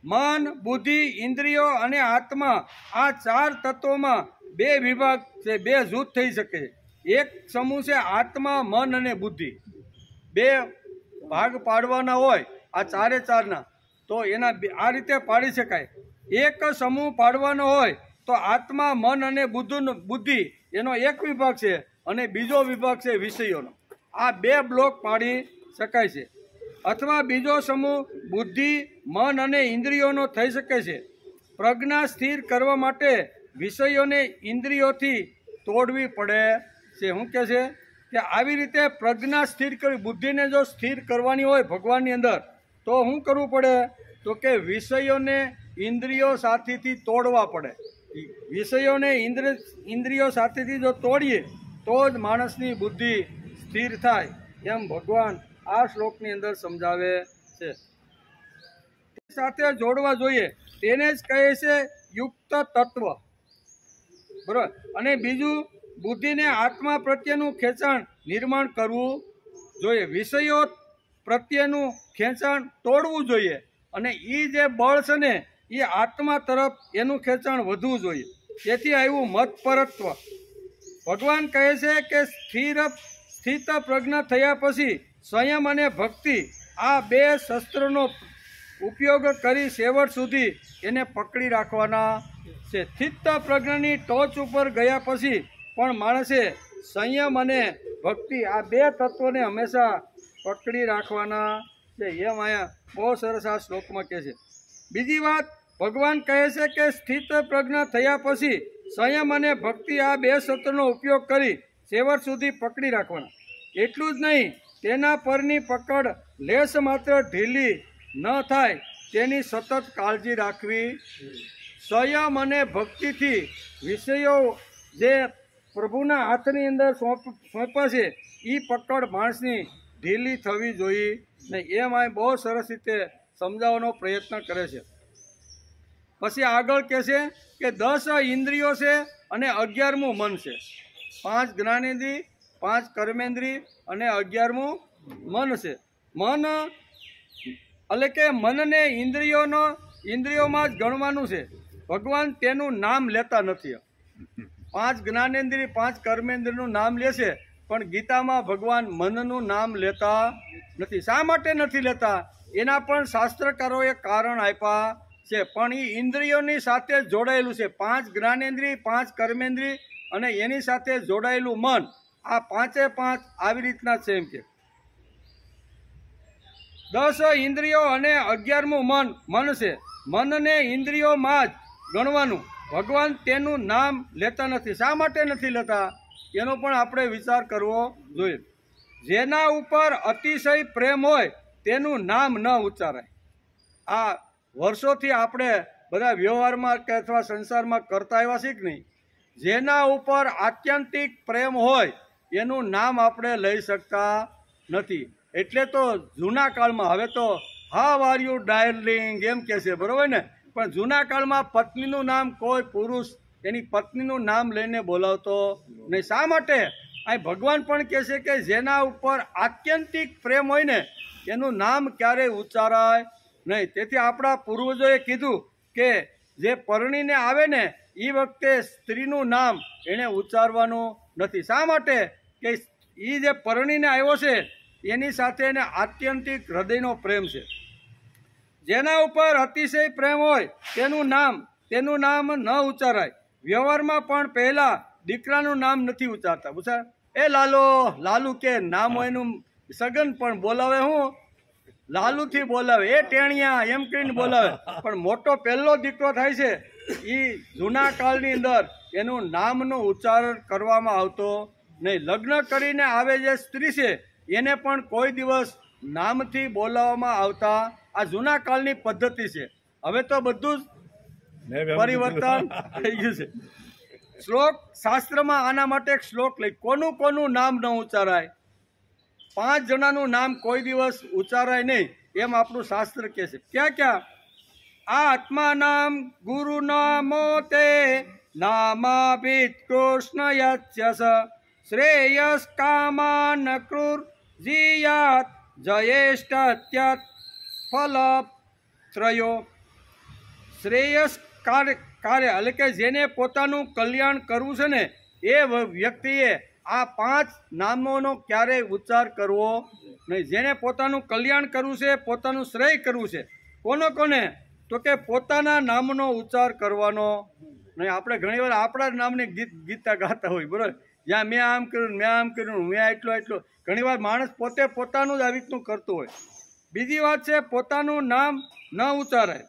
મન, બુદ્ધિ, ઇન્દ્રિયો અને આત્મા આ ચાર તત્વોમાં બે વિભાગ છે, બે જૂથ થઈ શકે છે. એક સમૂહ છે આત્મા, મન અને બુદ્ધિ. બે ભાગ પાડવાના હોય આ ચારે ચારના તો એના આ રીતે પાડી શકાય. એક સમૂહ પાડવાનો હોય તો આત્મા, મન અને બુદ્ધિ એનો એક વિભાગ છે અને બીજો વિભાગ છે વિષયોનો. આ બે બ્લોક પાડી શકાય છે. અથવા બીજો સમૂહ બુદ્ધિ, મન અને ઇન્દ્રિયોનો થઈ શકે છે. પ્રજ્ઞા સ્થિર કરવા માટે વિષયોને ઇન્દ્રિયોથી તોડવી પડે છે. શું કહે છે કે આવી રીતે પ્રજ્ઞા સ્થિર કરવી, બુદ્ધિને જો સ્થિર કરવાની હોય ભગવાનની અંદર તો શું કરવું પડે? તો કે વિષયોને ઇન્દ્રિયો સાથેથી તોડવા પડે. વિષયોને ઇન્દ્રિયો સાથેથી જો તોડીએ તો જ માણસની બુદ્ધિ સ્થિર થાય, એમ ભગવાન આ શ્લોકની અંદર સમજાવે છે. સાથે જોડવા જોઈએ. તેને જ કહે છે યુક્ત તત્વ, બરાબર. અને બીજું, બુદ્ધિને આત્મા પ્રત્યેનું ખેંચાણ નિર્માણ કરવું જોઈએ, વિષયો પ્રત્યેનું ખેંચાણ તોડવું જોઈએ, અને એ જે બળ છે ને એ આત્મા તરફ એનું ખેંચાણ વધવું જોઈએ. તેથી આવ્યું મતપરત્વ. ભગવાન કહે છે કે સ્થિત પ્રજ્ઞ થયા પછી સંયમ અને ભક્તિ આ બે શસ્ત્રોનો ઉપયોગ કરી છેવટ સુધી એને પકડી રાખવાના છે. સ્થિત પ્રજ્ઞની ટોચ ઉપર ગયા પછી પણ માણસે સંયમ અને ભક્તિ આ બે તત્વોને હંમેશા પકડી રાખવાના છે. એમ અહીંયા બહુ સરસ આ શ્લોકમાં કહે છે. બીજી વાત, ભગવાન કહે છે કે સ્થિત પ્રજ્ઞ થયા પછી સંયમ અને ભક્તિ આ બે શસ્ત્રોનો ઉપયોગ કરી છેવટ સુધી પકડી રાખવાના. એટલું જ નહીં, તેના પરની પકડ લેશ માત્ર ઢીલી ન થાય તેની સતત કાળજી રાખવી. સંયમ અને ભક્તિથી વિષયો જે પ્રભુના હાથની અંદર સોંપ્યા છે એ પકડ માણસની ઢીલી થવી જોઈએ નહીં. એમ આ બહુ સરસ રીતે સમજાવવાનો પ્રયત્ન કરે છે. પછી આગળ કહે છે કે 10 ઇન્દ્રિયો છે અને 11મું મન છે. 5 જ્ઞાનેન્દ્રિય, 5 કર્મેન્દ્રિય અને 11મું મન છે. મન એટલે કે મનને ઇન્દ્રિયોમાં જ ગણવાનું છે. ભગવાન તેનું નામ લેતા નથી. 5 જ્ઞાનેન્દ્રિય, 5 કર્મેન્દ્રિયનું નામ લે છે, પણ ગીતામાં ભગવાન મનનું નામ લેતા નથી. શા માટે નથી લેતા એના પણ શાસ્ત્રકારોએ કારણ આપ્યા છે. પણ એ ઇન્દ્રિયોની સાથે જોડાયેલું છે. 5 જ્ઞાનેન્દ્રિય, 5 કર્મેન્દ્રિય અને એની સાથે જોડાયેલું મન, આ 5 આવી રીતના છે. એમ કે 10 ઇન્દ્રિયો અને 11મું મન છે. મનને ઇન્દ્રિયોમાં જ ગણવાનું. ભગવાન તેનું નામ લેતા નથી. શા માટે નથી લેતા એનો પણ આપણે વિચાર કરવો જોઈએ. જેના ઉપર અતિશય પ્રેમ હોય તેનું નામ ન ઉચ્ચારાય. આ વર્ષોથી આપણે બધા વ્યવહારમાં કે અથવા સંસારમાં કરતા આવ્યા છીએ કે નહીં. જેના ઉપર આત્યંતિક પ્રેમ હોય એનું નામ આપણે લઈ શકતા નથી. એટલે તો જૂના કાળમાં, હવે તો હાવ આર યુ ડાર્લિંગ એમ કહે છે, બરાબર ને. પણ જૂના કાળમાં પત્નીનું નામ કોઈ પુરુષ એની પત્નીનું નામ લઈને બોલાવતો નહીં. શા માટે? અહીં ભગવાન પણ કહે છે કે જેના ઉપર આત્યંતિક પ્રેમ હોય ને એનું નામ ક્યારેય ઉચ્ચારાય નહીં. તેથી આપણા પૂર્વજોએ કીધું કે જે પરણીને આવે ને એ વખતે સ્ત્રીનું નામ એણે ઉચ્ચારવાનું નથી. શા માટે? કે એ જે પરણીને આવ્યો છે એની સાથે એને આત્યંતિક હૃદયનો પ્રેમ છે. જેના ઉપર અતિશય પ્રેમ હોય તેનું નામ ન ઉચ્ચારાય. વ્યવહારમાં પણ પહેલા દીકરાનું નામ નથી ઉચ્ચારતા. પૂછા એ લાલુ કે નામ હોય એનું સગન પણ બોલાવે, હું લાલુથી બોલાવે, એ ટેણિયા એમ કરીને બોલાવે. પણ મોટો પહેલો દીકરો થાય છે એ જૂના કાળની અંદર એનું નામનો ઉચ્ચાર કરવામાં આવતો નહીં. લગ્ન કરીને આવે જે સ્ત્રી છે એને પણ કોઈ દિવસ નામથી બોલાવવામાં આવતા. આ જૂના કાળની પદ્ધતિ છે. હવે તો બધું જ પરિવર્તન થઈ ગયું છે. શ્લોક શાસ્ત્રમાં આના માટે એક શ્લોક લઈ, કોનું નામ ન ઉચ્ચારાય, 5 જણાનું નામ કોઈ દિવસ ઉચ્ચારાય નહીં એમ આપણું શાસ્ત્ર કહે છે. ક્યાં આત્મા નામ ગુરુ નામો તે નામાભિત કૃષ્ણ યસ્યસ શ્રેયસ કામાન ક્રૂર જીયાત જયેષ્ઠત્યત ફલ ત્રયો. શ્રેયસ કાર્ય એટલે કે જેને પોતાનું કલ્યાણ કરવું છે ને એ વ્યક્તિએ આ 5 નામોનો ક્યારેય ઉચ્ચાર કરવો નહીં. જેને પોતાનું કલ્યાણ કરવું છે, પોતાનું શ્રેય કરવું છે, કોને તો કે પોતાના નામનો ઉચ્ચાર કરવાનો નહીં. આપણે ઘણીવાર આપણા જ નામની ગીતા ગાતા હોય, બરાબર. જ્યાં મેં આમ કર્યું, મેં એટલો ઘણીવાર માણસ પોતે પોતાનું જ આવી રીતનું કરતું હોય. બીજી વાત છે પોતાનું નામ ન ઉચ્ચારાય.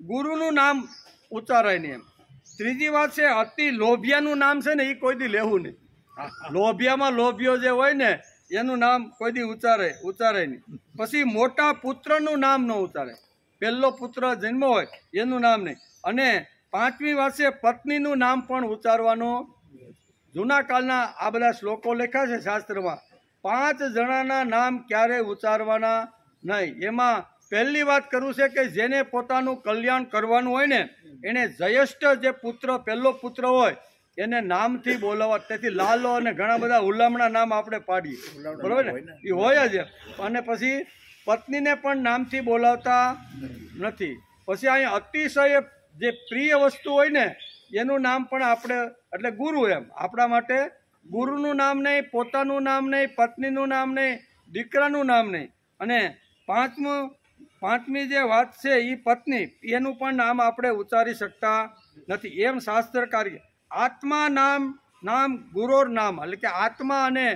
ગુરુનું નામ ઉચ્ચારાય નહીં એમ. ત્રીજી વાત છે અતિ લોભિયાનું નામ છે ને એ કોઈ દી લેવું નહીં. લોભિયામાં લોભિયો જે હોય ને એનું નામ કોઈ દી ઉચ્ચારાય નહીં. પછી મોટા પુત્રનું નામ ન ઉચ્ચારાય. પહેલો પુત્ર જન્મ હોય એનું નામ નહીં. અને 5મી વાત છે પત્નીનું નામ પણ ઉચ્ચારવાનું. જૂના કાળના આ બધા શ્લોકો લખ્યા છે શાસ્ત્રમાં. 5 જણાના નામ ક્યારેય ઉચ્ચારવાના નહીં. એમાં પહેલી વાત કરું છે કે જેને પોતાનું કલ્યાણ કરવાનું હોય ને એને જયેષ્ઠ જે પુત્ર પહેલો પુત્ર હોય એને નામથી બોલાવવા. તેથી લાલો અને ઘણા બધા હુલામણા નામ આપણે પાડીએ, બરોબર ને, એ હોય જ. અને પછી પત્નીને પણ નામથી બોલાવતા નથી. પછી અહીંયા અતિશય જે પ્રિય વસ્તુ હોય ને એનું નામ પણ આપણે, એટલે ગુરુ, એમ આપણા માટે ગુરુનું નામ નહીં, પોતાનું નામ નહીં, પત્નીનું નામ નહીં, દીકરાનું નામ નહીં. અને પાંચમી જે વાત છે એ પત્ની, એનું પણ નામ આપણે ઉચ્ચારી શકતા નથી. એમ શાસ્ત્રકારી આત્મા નામ ગુરોર નામ, એટલે કે આત્મા અને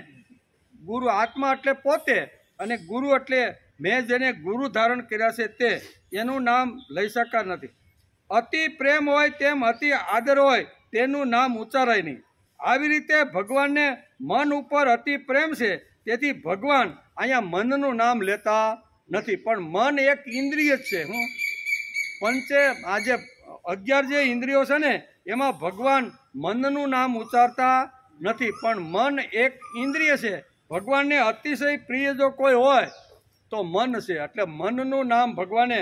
ગુરુ. આત્મા એટલે પોતે અને ગુરુ એટલે મેં જેને ગુરુ ધારણ કર્યા છે તે, એનું નામ લઈ શકાય નથી. અતિ પ્રેમ હોય તેમ અતિ આદર હોય તેનું નામ ઉચ્ચારાય નહીં. આવી રીતે ભગવાનને મન ઉપર અતિ પ્રેમ છે, તેથી ભગવાન અહીંયા મનનું નામ લેતા નથી. પણ મન એક ઇન્દ્રિય જ છે. આજે 11 જે ઇન્દ્રિયો છે ને એમાં ભગવાન મનનું નામ ઉચ્ચારતા નથી. પણ મન એક ઇન્દ્રિય છે. ભગવાનને અતિશય પ્રિય જો કોઈ હોય તો મન છે. એટલે મનનું નામ ભગવાને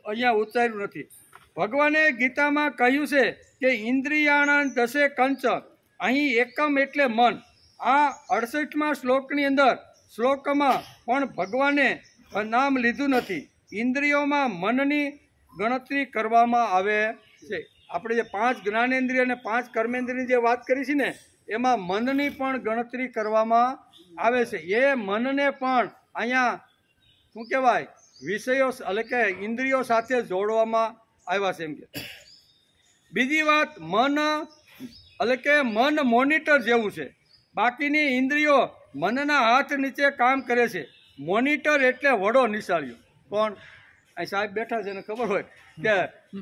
અહીંયા ઉચ્ચાર્યું નથી. ભગવાને ગીતામાં કહ્યું છે કે ઇન્દ્રિયાણા દશે કંચ, અહીં એકમ એટલે મન. આ 68મા શ્લોકની અંદર શ્લોકમાં પણ ભગવાને નામ લીધું નથી. ઇન્દ્રિયોમાં મનની ગણતરી કરવામાં આવે છે. આપણે જે 5 જ્ઞાનેન્દ્રિય અને 5 કર્મેન્દ્રિયની જે વાત કરી છે ને એમાં મનની પણ ગણતરી કરવામાં આવે છે. એ મનને પણ અહીંયા શું કહેવાય, વિષયો એટલે કે ઇન્દ્રિયો સાથે જોડવામાં આવ્યા છે. એમ કે બીજી વાત, મન એટલે કે મન મોનિટર જેવું છે. બાકીની ઇન્દ્રિયો મનના હાથ નીચે કામ કરે છે. મોનિટર એટલે વડો નિશાળ્યો. કોણ? અહીં સાહેબ બેઠા છે, એને ખબર હોય કે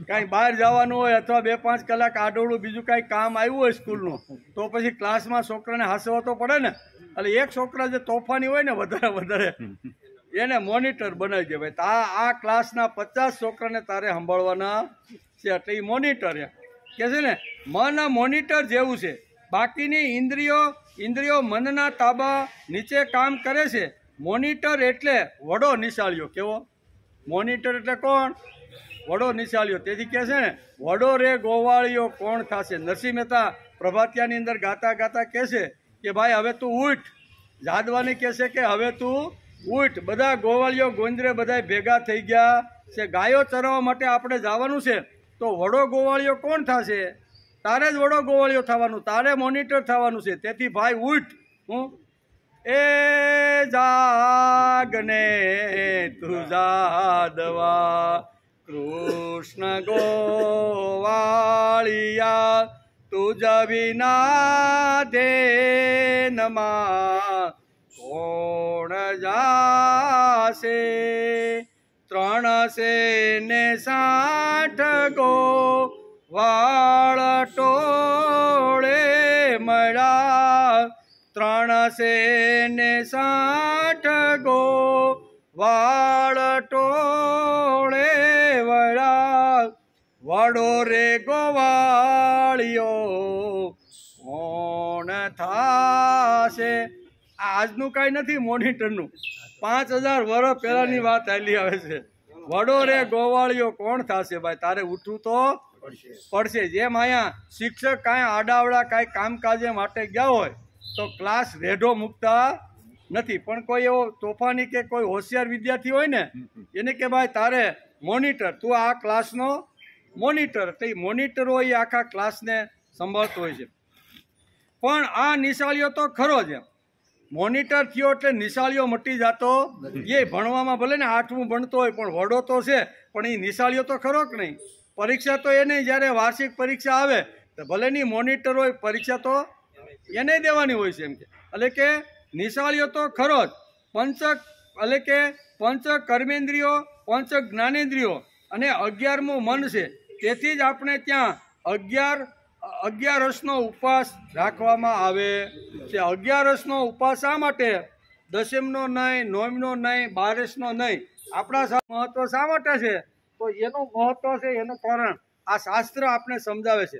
કાંઈ બહાર જવાનું હોય અથવા 2-5 કલાક આડોળું બીજું કાંઈ કામ આવ્યું હોય સ્કૂલનું, તો પછી ક્લાસમાં છોકરાને હાંસવા તો પડે ને. એટલે એક છોકરા જે તોફાની હોય ને વધારે એને મોનિટર બનાવી દે. ભાઈ આ ક્લાસના 50 છોકરાને તારે સંભાળવાના છે, એટલે એ મોનિટર કે છે ને. મન મોનિટર જેવું છે. બાકીની ઇન્દ્રિયો મનના તાબા નીચે કામ કરે છે. મોનિટર એટલે વડો નિશાળ્યો. કેવો? મોનિટર એટલે કોણ? વડો નિશાળ્યો. તેથી કહે છે ને, વડો રે ગોવાળિયો કોણ થશે. નરસિંહ મહેતા પ્રભાતિયાની અંદર ગાતા ગાતા કહે છે કે ભાઈ હવે તું ઉઠ. જાદવાની કહે છે કે હવે તું ઉઠ. બધા ગોવાળીઓ ગોંદરે બધા ભેગા થઈ ગયા છે. ગાયો ચરાવવા માટે આપણે જવાનું છે, તો વડો ગોવાળીઓ કોણ થશે? તારે જ વડો ગોવાળીઓ થવાનું, તારે મોનિટર થવાનું છે. તેથી ભાઈ ઉઠ. એ જાગને તું જાદવા, કૃષ્ણ ગોવાળિયા તુજ વિના દેનમાં કોણ જાશે. 360 ગોવાળ ટોળે મળ્યા. 360 ગોવાળ ટોળે વળ્યા. વડો રે ગોવાળિયો કોણ થાશે. આજનું કાંઈ નથી, મોનિટરનું 5000 વર્ષ પહેલાની વાત ચાલી આવે છે. વડો રે ગોવાળિયો કોણ થશે. ભાઈ તારે ઉઠવું તો પડશે. જેમ અહીંયા શિક્ષક કાંઈ આડાવડા કાંઈ કામકાજે માટે ગયા હોય તો ક્લાસ રેઢો મૂકતા નથી. પણ કોઈ એવો તોફાની કે કોઈ હોશિયાર વિદ્યાર્થી હોય ને એને કે ભાઈ તારે મોનિટર, તું આ ક્લાસનો મોનિટર. તો એ મોનિટર હોય એ આખા ક્લાસને સંભાળતો હોય છે. પણ આ નિશાળીઓ તો ખરો જ. એમ મોનિટર થયો એટલે નિશાળીઓ મટી જતો એ ભણવામાં ભલે ને 8મું ભણતો હોય પણ વડો તો છે, પણ એ નિશાળીઓ તો ખરો કે નહીં. પરીક્ષા તો એને જ્યારે વાર્ષિક પરીક્ષા આવે તો ભલે ની મોનિટર હોય, પરીક્ષા તો એને દેવાની હોય છે. એમ કે એટલે કે નિશાળીઓ તો ખરો જ. પંચ કર્મેન્દ્રિયો, પંચ જ્ઞાનેન્દ્રિયો અને 11મું મન છે. તેથી જ આપણે ત્યાં 11 ઉપવાસ રાખવામાં આવે છે. 11 ઉપવાસ શા માટે? 10મનો નહીં, 9મનો નહીં, 12મનો નહીં. આપણા મહત્વ શા માટે છે? તો એનું મહત્વ છે, એનું કારણ આ શાસ્ત્ર આપણે સમજાવે છે.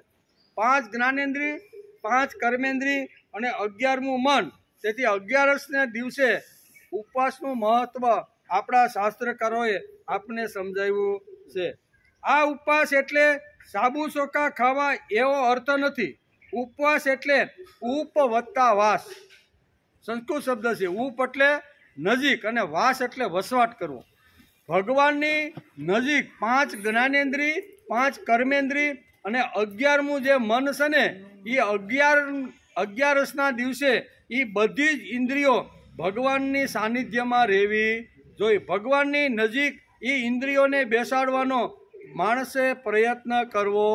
5 જ્ઞાનેન્દ્રિય, 5 કર્મેન્દ્રિય અને 11મું મન. તેથી 11ને દિવસે ઉપવાસનું મહત્વ આપણા શાસ્ત્રકારોએ આપને સમજાવ્યું છે. આ ઉપવાસ એટલે સાબુ ચોખા ખાવા એવો અર્થ નથી. ઉપવાસ એટલે ઉપ વત્તા વાસ, સંસ્કૃત શબ્દ છે. ઉપ એટલે નજીક અને વાસ એટલે વસવાટ કરવો. ભગવાનની નજીક 5 જ્ઞાનેન્દ્રિય, 5 કર્મેન્દ્રિય અને 11મું જે મન છે ને, એ 11 દિવસે એ બધી જ ઇન્દ્રિયો ભગવાનની સાનિધ્યમાં રહેવી જોઈએ. ભગવાનની નજીક એ ઇન્દ્રિયોને બેસાડવાનો માણસે પ્રયત્ન કરવો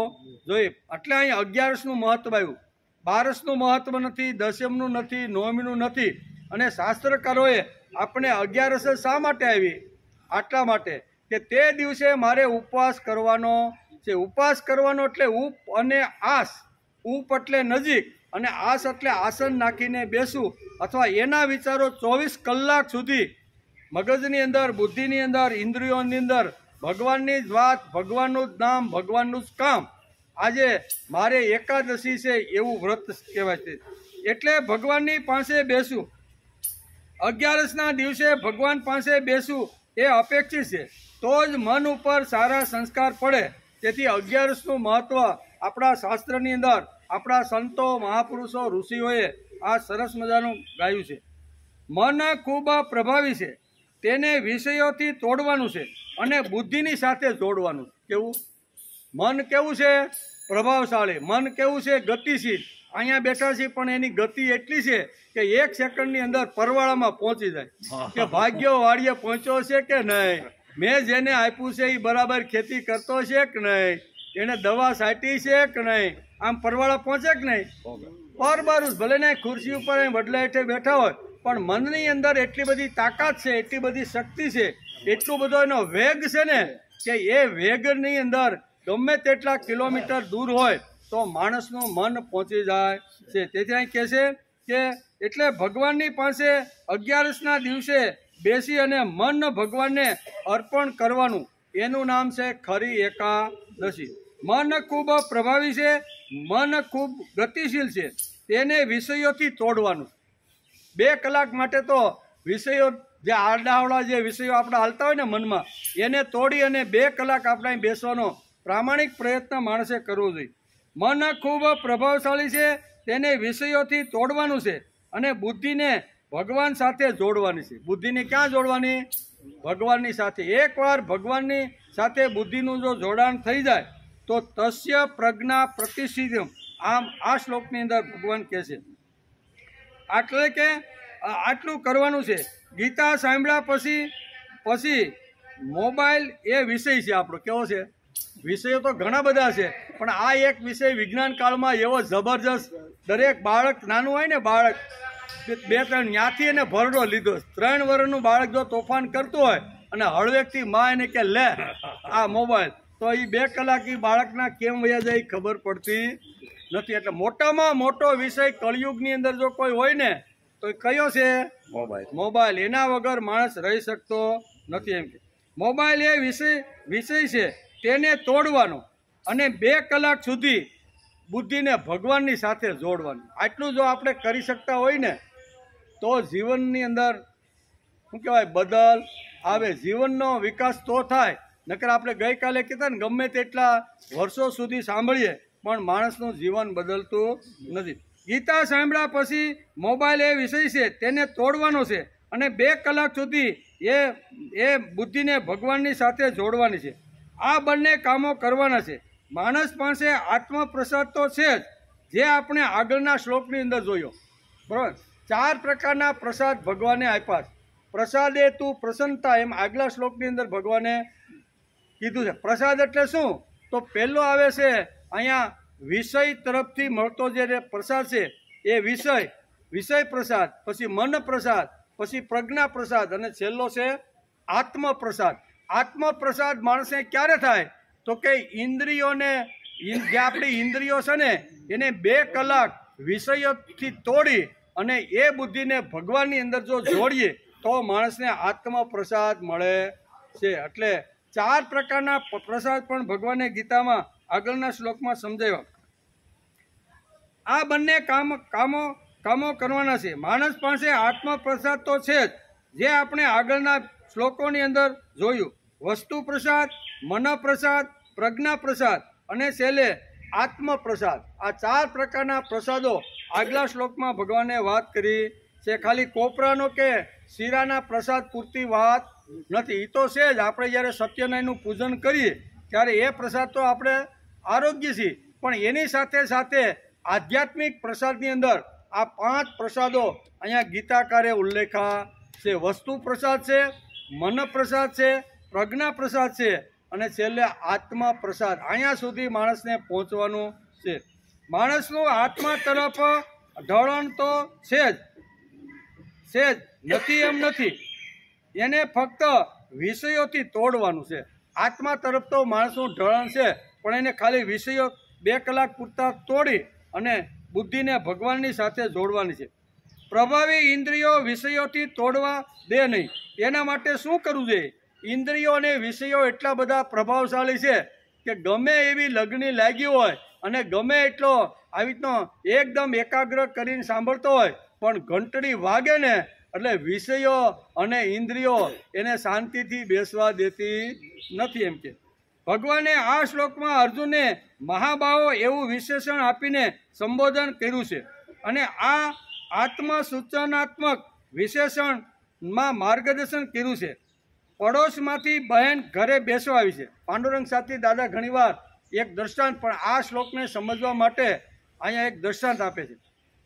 જોઈએ. એટલે અહીં 11નું મહત્વ આવ્યું. 12નું મહત્વ નથી, 10મનું નથી, 9મનું નથી. અને શાસ્ત્રકારોએ આપણે 11 શા માટે આવી? આટલા માટે કે તે દિવસે મારે ઉપવાસ કરવાનો છે. ઉપવાસ કરવાનો એટલે ઉપ અને આસ. ઉપ એટલે નજીક અને આસ એટલે આસન નાખીને બેસવું, અથવા એના વિચારો 24 કલાક સુધી મગજની અંદર, બુદ્ધિની અંદર, ઇન્દ્રિયોની અંદર ભગવાનની જ વાત, ભગવાનનું જ નામ, ભગવાનનું જ કામ. આજે મારે એકાદશી છે એવું વ્રત કહેવાય છે. એટલે ભગવાનની પાસે બેસવું, 11ના દિવસે ભગવાન પાસે બેસવું એ અપેક્ષિત છે. તો જ મન ઉપર સારા સંસ્કાર પડે. તેથી 11નું મહત્વ આપણા શાસ્ત્રની અંદર આપણા સંતો, મહાપુરુષો, ઋષિઓએ આ સરસ મજાનું ગાયું છે. મન ખૂબ પ્રભાવી છે, તેને વિષયોથી તોડવાનું છે અને બુદ્ધિની સાથે જોડવાનું. કેવું મન કેવું છે? પ્રભાવશાળી. મન કેવું છે? ગતિશીલ. અહીંયા બેઠા છીએ પણ એની ગતિ એટલી છે કે 1 સેકન્ડની અંદર પરવાળામાં પહોંચી જાય. કે ભાગ્યો વાડીએ પહોંચ્યો છે કે નહીં, મેં જેને આપ્યું છે એ બરાબર ખેતી કરતો છે કે નહીં, એને દવા છાંટી છે કે નહીં, આમ પરવાળા પહોંચે કે નહીં? બરાબર. ભલે ને ખુરશી ઉપર વડલા હેઠે બેઠા હોય, પણ મનની અંદર એટલી બધી તાકાત છે, એટલી બધી શક્તિ છે, એટલો બધો એનો વેગ છે ને કે એ વેગની અંદર ગમે તેટલા કિલોમીટર દૂર હોય તો માણસનું મન પહોંચી જાય છે. તેથી અહીં કહે છે કે એટલે ભગવાનની પાસે 11ના દિવસે બેસી અને મન ભગવાનને અર્પણ કરવાનું, એનું નામ છે ખરી એકાદશી. મન ખૂબ પ્રભાવી છે, મન ખૂબ ગતિશીલ છે, તેને વિષયોથી તોડવાનું. 2 કલાક માટે તો વિષયો, જે આડાવડા જે વિષયો આપણા હાલતા હોય ને મનમાં, એને તોડી અને 2 કલાક આપણે બેસવાનો પ્રામાણિક પ્રયત્ન માણસે કરવો જોઈએ. મન ખૂબ પ્રભાવશાળી છે, તેને વિષયોથી તોડવાનું છે અને બુદ્ધિને ભગવાન સાથે જોડવાની છે. બુદ્ધિને ક્યાં જોડવાની? ભગવાનની સાથે. એકવાર ભગવાનની સાથે બુદ્ધિનું જો જોડાણ થઈ જાય તો તસ્ય પ્રજ્ઞા પ્રતિષ્ઠિતમ. આમ આ શ્લોકની અંદર ભગવાન કહે છે. એટલે કે આટલું કરવાનું છે. ગીતા સાંભળ્યા પછી મોબાઈલ એ વિષય છે આપણો. કેવો છે? વિષયો તો ઘણા બધા છે, પણ આ એક વિષય વિજ્ઞાન કાળમાં એવો જબરજસ્ત. દરેક બાળક નાનું હોય ને, બાળક 2-3 ન્યાથી એને ભરડો લીધો. 3 વર્ષનું બાળક જો તોફાન કરતું હોય અને હળવેકથી માં એને કે લે આ મોબાઈલ, તો એ 2 કલાક એ બાળકના કેમ વયા જાય ખબર પડતી નથી. એટલે મોટામાં મોટો વિષય કળિયુગની અંદર જો કોઈ હોય ને તો કયો છે? મોબાઈલ. એના વગર માણસ રહી શકતો નથી. એમ કે મોબાઈલ એ વિષય છે, તેને તોડવાનો અને 2 કલાક સુધી બુદ્ધિને ભગવાનની સાથે જોડવાનું. આટલું જો આપણે કરી શકતા હોય ને તો જીવનની અંદર શું કહેવાય, બદલ આવે. જીવનનો વિકાસ તો થાય. નકર આપણે ગઈકાલે કીધા ને, ગમે તેટલા વર્ષો સુધી સાંભળીએ પણ માણસનું જીવન બદલતું નથી. ગીતા સાંભળ્યા પછી મોબાઈલ એ વિષય છે, તેને તોડવાનો છે અને 2 કલાક સુધી એ બુદ્ધિને ભગવાનની સાથે જોડવાની છે. આ બંને કામો કરવાના છે. માણસ પાસે આત્મપ્રસાદ તો છે જ, જે આપણે આગળના શ્લોકની અંદર જોયો. બરાબર. 4 પ્રકારના પ્રસાદ ભગવાને આપ્યા છે. પ્રસાદે તું પ્રસન્નતા, એમ આગલા શ્લોકની અંદર ભગવાને કીધું છે. પ્રસાદ એટલે શું? તો પહેલો આવે છે અહીંયા વિષય તરફથી મળતો જે પ્રસાદ છે એ વિષય પ્રસાદ, પછી મન પ્રસાદ, પછી પ્રજ્ઞા પ્રસાદ અને છેલ્લો છે આત્મપ્રસાદ. આત્મપ્રસાદ માણસને ક્યારે થાય? તો કે ઇન્દ્રિયોને, જે આપણી ઇન્દ્રિયો છે ને એને 2 કલાક વિષયોથી તોડી અને એ બુદ્ધિને ભગવાનની અંદર જો જોડીએ તો માણસને આત્મપ્રસાદ મળે છે. એટલે 4 પ્રકારના પ્રસાદ પણ ભગવાને ગીતામાં આગળના શ્લોકમાં સમજાવ્યા. આ બંને કામો કરવાના છે. માણસ પાસે આત્મપ્રસાદ તો છે જ, જે આપણે આગળના શ્લોકોની અંદર જોયું. વસ્તુ પ્રસાદ, મન પ્રસાદ, પ્રજ્ઞા પ્રસાદ અને છેલ્લે આત્મ પ્રસાદ. આ 4 પ્રકારના પ્રસાદો આગલા શ્લોકમાં ભગવાને વાત કરી છે. ખાલી કોપરાનો કે શીરાના પ્રસાદ પૂરતી વાત નથી. એ તો છે જ. આપણે જ્યારે સત્યનારાયણનું પૂજન કરીએ ત્યારે એ પ્રસાદ તો આપણે આરોગ્ય છીએ, પણ એની સાથે સાથે આધ્યાત્મિક પ્રસાદની અંદર આ 5 પ્રસાદો અહીંયા ગીતાકારે ઉલ્લેખા છે. વસ્તુ પ્રસાદ છે, મન પ્રસાદ છે, પ્રજ્ઞા પ્રસાદ છે અને છેલ્લે આત્મા પ્રસાદ. અહીંયા સુધી માણસને પહોંચવાનું છે. માણસનું આત્મા તરફ ઢળણ તો છે જ નથી એમ નથી. એને ફક્ત વિષયોથી તોડવાનું છે. આત્મા તરફ તો માણસનું ઢળણ છે, પણ એને ખાલી વિષયો 2 કલાક પૂરતા તોડી અને બુદ્ધિને ભગવાનની સાથે જોડવાની છે. પ્રભાવી ઇન્દ્રિયો વિષયોથી તોડવા દે નહીં. એના માટે શું કરવું જોઈએ? ઇન્દ્રિયો અને વિષયો એટલા બધા પ્રભાવશાળી છે કે ગમે એવી લગ્ની લાગી હોય અને ગમે એટલો આવી રીતનો એકદમ એકાગ્ર કરીને સાંભળતો હોય, પણ ઘંટડી વાગે ને એટલે વિષયો અને ઇન્દ્રિયો એને શાંતિથી બેસવા દેતી નથી. એમ કે ભગવાને આ શ્લોકમાં અર્જુનને મહાબાહો એવું વિશેષણ આપીને સંબોધન કર્યું છે અને આ આત્મસૂચનાત્મક વિશેષણમાં માર્ગદર્શન કર્યું છે. પડોશમાંથી બહેન ઘરે બેસવા આવી છે. પાંડુરંગ સાથી દાદા ઘણીવાર એક દ્રષ્ટાંત, પણ આ શ્લોકને સમજવા માટે અહીંયા એક દ્રષ્ટાંત આપે છે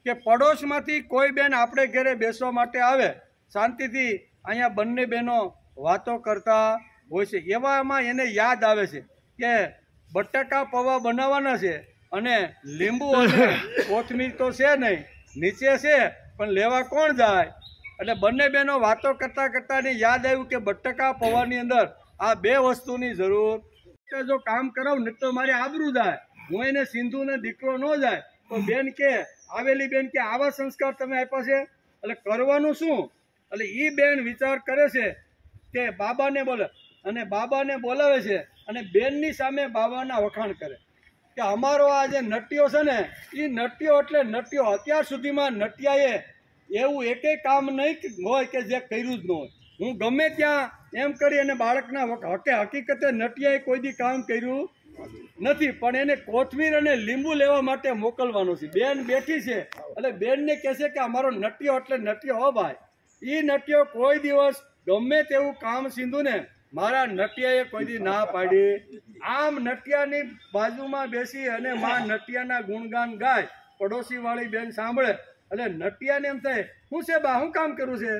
કે પડોશમાંથી કોઈ બેન આપણે ઘરે બેસવા માટે આવે, શાંતિથી અહીંયા બંને બહેનો વાતો કરતા હોય છે. એવામાં એને યાદ આવે છે કે બટાકા પૌવા બનાવવાના છે અને લીંબુ અને કોથમીર તો છે નહીં, નીચે છે પણ લેવા કોણ જાય? એટલે બંને બહેનો વાતો કરતાં કરતાં યાદ આવ્યું કે બટાકા પૌવાની અંદર આ 2 વસ્તુની જરૂર. જો કામ કરાવું ને તો મારી આબરૂ જાય, હું એને સિંધુને દીકરો ન જાય. તો બેન કે આવેલી બેન કે આવા સંસ્કાર તમે આપ્યા છે, એટલે કરવાનું શું? એટલે એ બેન વિચાર કરે છે કે બાબાને બોલે અને બાબાને બોલાવે છે અને બેનની સામે બાબાના વખાણ કરે કે અમારો આ જે નટિયો છે ને એ નટિયો એટલે નટિયો. અત્યાર સુધીમાં નટિયાએ એવું એકેય કામ નહીં હોય કે જે કર્યું જ ન હોય. હું ગમે ત્યાં એમ કરી અને બાળકના હકીકતે નટિયાએ કોઈ દી કામ કર્યું નથી, પણ એને કોથમીર અને લીંબુ લેવા માટે મોકલવાનો છે. બેન બેઠી છે એટલે બેનને કહેશે કે અમારો નટિયો એટલે નટિયો. હો ભાઈ, એ નટિયો કોઈ દિવસ ગમે તેવું કામ સિંધુ ને મારા નટિયાએ કોઈ દી ના પાડી. આમ નટિયાની બાજુમાં બેસી અને માં નટિયાના ગુણગાન ગાય, પડોશી વાળી બેન સાંભળે એટલે નટિયાને એમ થાય હું છે બા, હું કામ કરું છે?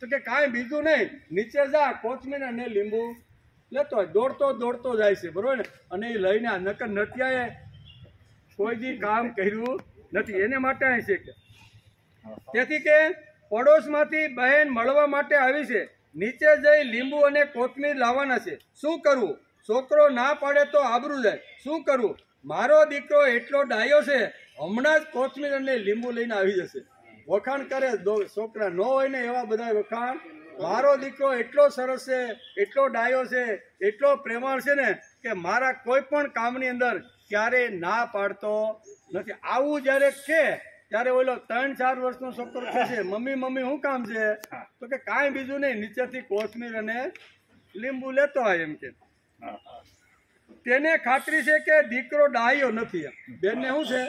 તો કે કાંઈ બીજું નહીં, નીચે જા કોથમીર અને લીંબુ લેતો હોય. દોડતો દોડતો જાય છે, બરોબર ને? અને એ લઈને નકર નટિયાએ કોઈ દી કામ કર્યું નથી. એને માટે અહીં છે કે તેથી કે પડોશમાંથી બહેન મળવા માટે આવી છે, નીચે જઈ લીંબુ અને કોથમીર લાવવાના છે. શું કરવું? છોકરો ના પાડે તો આબરૂ જાય. શું કરવું? મારો દીકરો એટલો ડાયો છે, હમણાં જ કોથમીર અને લીંબુ લઈને આવી જશે. વખાણ કરે છોકરા, ન હોય ને એવા બધા વખાણ. મારો દીકરો એટલો સરસ છે, એટલો ડાયો છે, એટલો પ્રેમાળ છે ને કે મારા કોઈ પણ કામની અંદર ક્યારેય ના પાડતો નથી. આવું જ્યારે કે ત્યારે ઓલો 3-4 વર્ષનો છોકરો કહેશે મમ્મી મમ્મી શું કામ છે? તો કે કાંઈ બીજું નહીં, નીચેથી કોથમીર અને લીંબુ લેતો હોય. એમ કે તેને ખાતરી છે કે દીકરો ડાયો નથી. બેનને શું છે?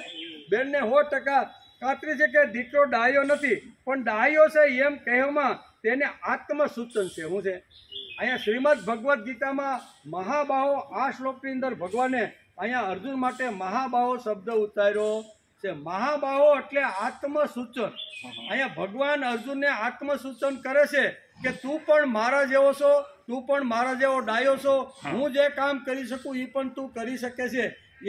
બેનને 100% ખાતરી છે કે દીકરો ડાયો નથી, પણ ડાયો છે એમ કહેવામાં તેને આત્મસૂચન છે. શું છે? અહીંયા શ્રીમદ ભગવદ્ ગીતામાં મહાબાહો આ શ્લોકની અંદર ભગવાને અહીંયા અર્જુન માટે મહાબાહો શબ્દ ઉચ્ચાર્યો છે. મહાબાહો એટલે આત્મસૂચન. અહીંયા ભગવાન અર્જુનને આત્મસૂચન કરે છે કે તું પણ મારા જેવો છો, તું પણ મારા જેવો ડાયો છો, હું જે કામ કરી શકું એ પણ તું કરી શકે છે.